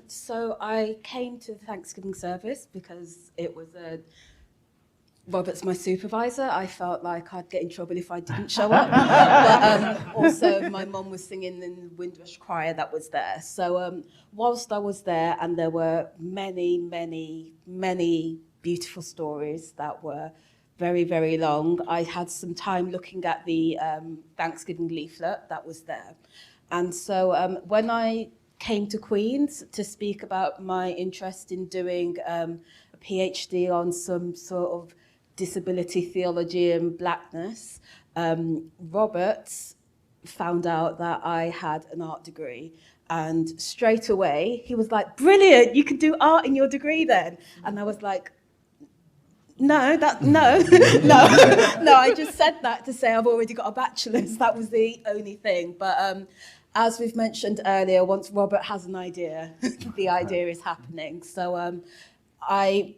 So I came to the Thanksgiving service because it was a Robert's my supervisor. I felt like I'd get in trouble if I didn't show up. But also, my mum was singing in the Windrush choir that was there. So whilst I was there, and there were many, many, many beautiful stories that were very, very long, I had some time looking at the Thanksgiving leaflet that was there. And so when I came to Queen's to speak about my interest in doing a PhD on some sort of disability theology and blackness, Robert found out that I had an art degree, and straight away he was like, brilliant, you can do art in your degree then. And I was like, no, I just said that to say I've already got a bachelor's. That was the only thing. But as we've mentioned earlier, once Robert has an idea, the idea is happening. So I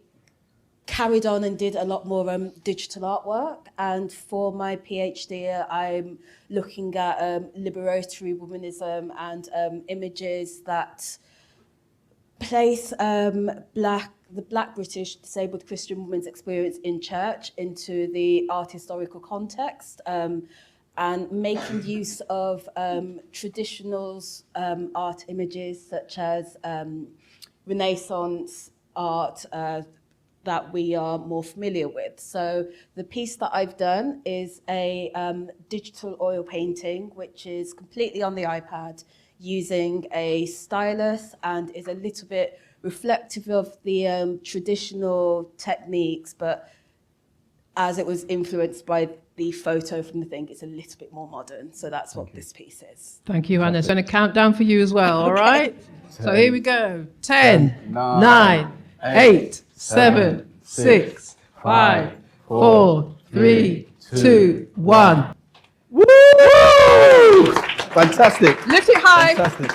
carried on and did a lot more digital artwork, and for my PhD I'm looking at liberatory womanism and images that place the Black British disabled Christian woman's experience in church into the art historical context, and making use of traditional art images such as Renaissance art that we are more familiar with. So the piece that I've done is a digital oil painting, which is completely on the iPad using a stylus, and is a little bit reflective of the traditional techniques, but as it was influenced by the photo from the thing, it's a little bit more modern. So that's what this piece is. Thank you, Anna. It's going to count down for you as well, all right? So here we go. 10, 9, 8, 7, 6, 5, 4, 3, 2, 1. Woo! Fantastic. Lift it high. Fantastic.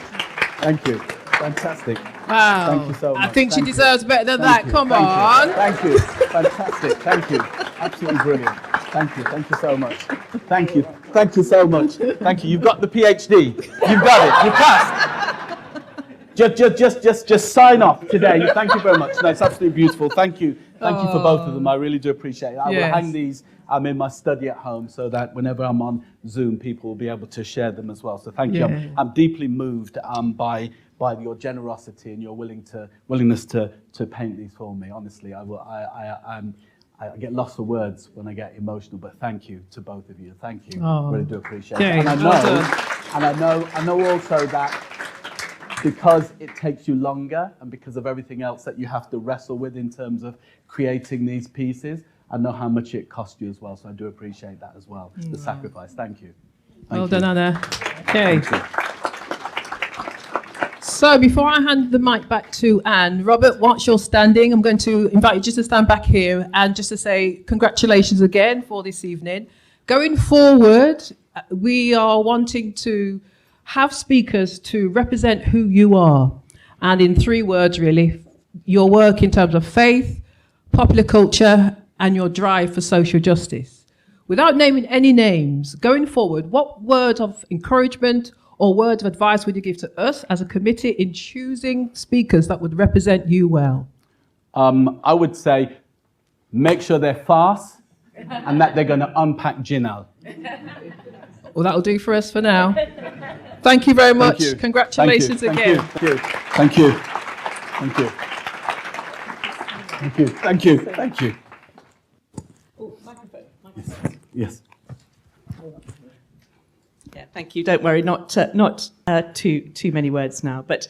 Thank you. Fantastic. Wow. Thank you so much. I think she Thank you. deserves better than Thank that. you. Come Thank on. you. Thank you. Fantastic. Thank you. Absolutely brilliant. Thank you. Thank you so much. Thank you. Thank you so much. Thank you. You've got the PhD. You've got it. You passed. Just sign off today. Thank you very much. No, it's absolutely beautiful. Thank you. Thank you for both of them. I really do appreciate it. I will hang these in my study at home so that whenever I'm on Zoom, people will be able to share them as well. So thank you. I'm deeply moved by your generosity and your willingness to paint these for me. Honestly, I get lost for words when I get emotional, but thank you to both of you. Thank you. Oh. Really do appreciate it. Okay, And I know also that because it takes you longer and because of everything else that you have to wrestle with in terms of creating these pieces, I know how much it cost you as well. So I do appreciate that as well, the sacrifice. Thank you. Well done, Anna. Okay. So before I hand the mic back to Anne, Robert, once you're standing, I'm going to invite you just to stand back here and just to say congratulations again for this evening. Going forward, we are wanting to have speakers to represent who you are. And in 3 words, really, your work in terms of faith, popular culture, and your drive for social justice. Without naming any names, going forward, what words of encouragement or words of advice would you give to us as a committee in choosing speakers that would represent you well? I would say make sure they're fast and that they're going to unpack Ginnal. Well, that'll do for us for now. Thank you very much. You. Congratulations again. Thank you. Thank you. Thank you. Thank you. Thank you. Oh, microphone. Yes. Yeah, thank you. Don't worry, not too many words now. But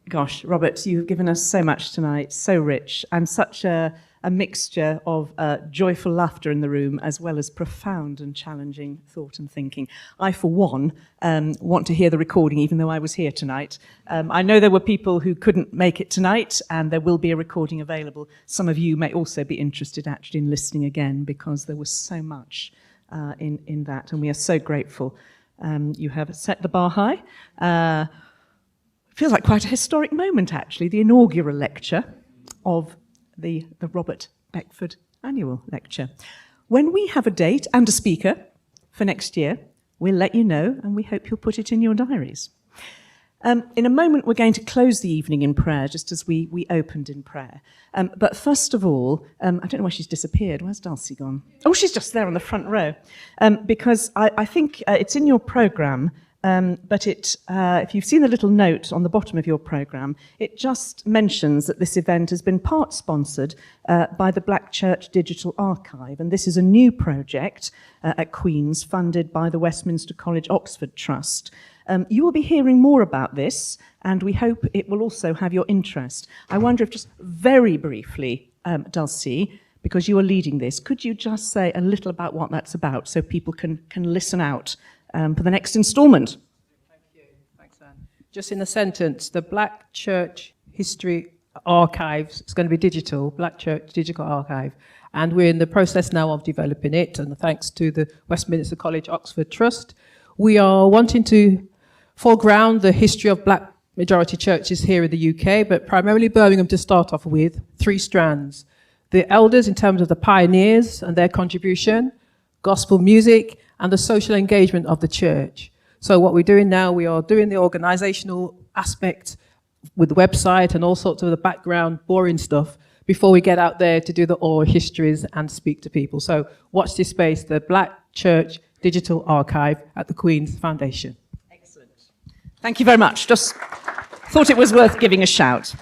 gosh, Robert, you've given us so much tonight, so rich, and such a mixture of joyful laughter in the room, as well as profound and challenging thought and thinking. I, for one, want to hear the recording, even though I was here tonight. I know there were people who couldn't make it tonight, and there will be a recording available. Some of you may also be interested, actually, in listening again, because there was so much in that, and we are so grateful. You have set the bar high. Feels like quite a historic moment, actually, the inaugural lecture of the Robert Beckford Annual Lecture. When we have a date and a speaker for next year, we'll let you know, and we hope you'll put it in your diaries. In a moment, we're going to close the evening in prayer, just as we opened in prayer. But first of all, I don't know why she's disappeared. Where's Dulcie gone? Oh, she's just there on the front row. Because I think it's in your programme, but if you've seen the little note on the bottom of your programme, it just mentions that this event has been part sponsored by the Black Church Digital Archive. And this is a new project at Queen's, funded by the Westminster College Oxford Trust. You will be hearing more about this, and we hope it will also have your interest. I wonder if just very briefly, Dulcie, because you are leading this, could you just say a little about what that's about so people can listen out for the next instalment? Thank you. Thanks, Anne. Just in a sentence, the Black Church History Archives, it's going to be digital, Black Church Digital Archive, and we're in the process now of developing it, and thanks to the Westminster College Oxford Trust, we are wanting to foreground the history of black majority churches here in the UK, but primarily Birmingham to start off with, 3 strands. The elders in terms of the pioneers and their contribution, gospel music, and the social engagement of the church. So what we're doing now, we are doing the organisational aspect with the website and all sorts of the background, boring stuff, before we get out there to do the oral histories and speak to people. So watch this space, the Black Church Digital Archive at the Queen's Foundation. Excellent. Thank you very much. Just thought it was worth giving a shout.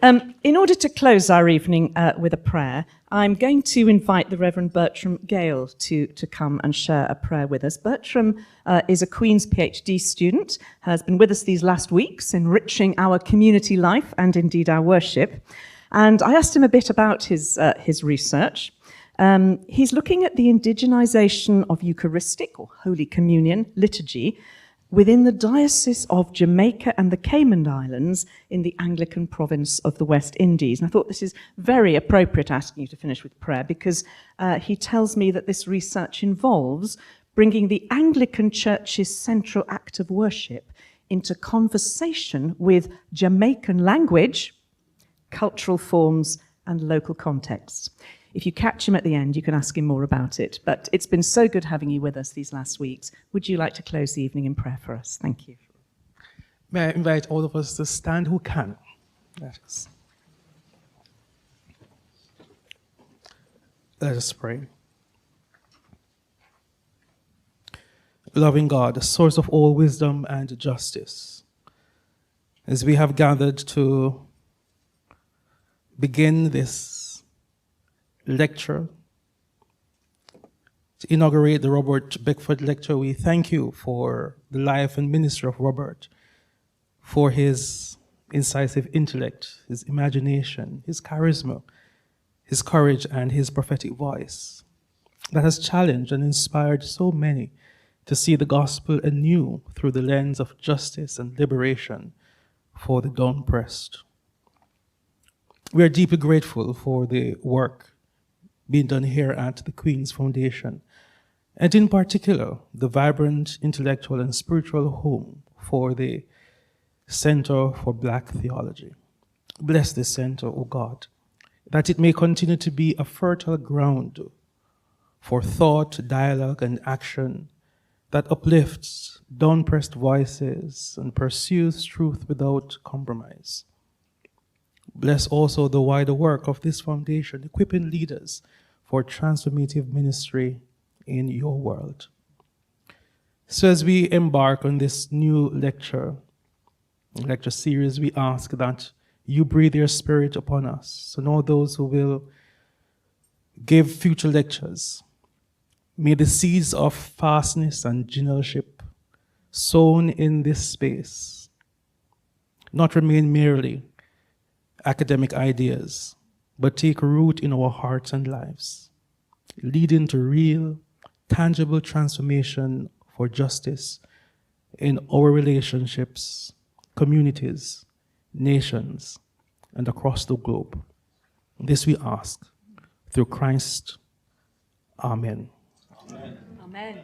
In order to close our evening with a prayer, I'm going to invite the Reverend Bertram Gale to come and share a prayer with us. Bertram is a Queen's PhD student, has been with us these last weeks, enriching our community life and indeed our worship. And I asked him a bit about his research. He's looking at the indigenization of Eucharistic or Holy Communion liturgy within the Diocese of Jamaica and the Cayman Islands in the Anglican province of the West Indies. And I thought this is very appropriate asking you to finish with prayer, because he tells me that this research involves bringing the Anglican Church's central act of worship into conversation with Jamaican language, cultural forms, and local contexts. If you catch him at the end, you can ask him more about it. But it's been so good having you with us these last weeks. Would you like to close the evening in prayer for us? Thank you. May I invite all of us to stand who can. Let us pray. Loving God, the source of all wisdom and justice, as we have gathered to begin this lecture, to inaugurate the Robert Beckford Lecture, we thank you for the life and ministry of Robert, for his incisive intellect, his imagination, his charisma, his courage, and his prophetic voice that has challenged and inspired so many to see the gospel anew through the lens of justice and liberation for the down-oppressed. We are deeply grateful for the work being done here at the Queen's Foundation, and in particular, the vibrant intellectual and spiritual home for the Center for Black Theology. Bless this center, O God, that it may continue to be a fertile ground for thought, dialogue, and action that uplifts down-oppressed voices and pursues truth without compromise. Bless also the wider work of this foundation, equipping leaders for transformative ministry in your world. So as we embark on this new lecture series, we ask that you breathe your spirit upon us and all those who will give future lectures. May the seeds of fastness and generalship sown in this space not remain merely academic ideas, but take root in our hearts and lives, leading to real, tangible transformation for justice in our relationships, communities, nations, and across the globe. This we ask through Christ. Amen. Amen.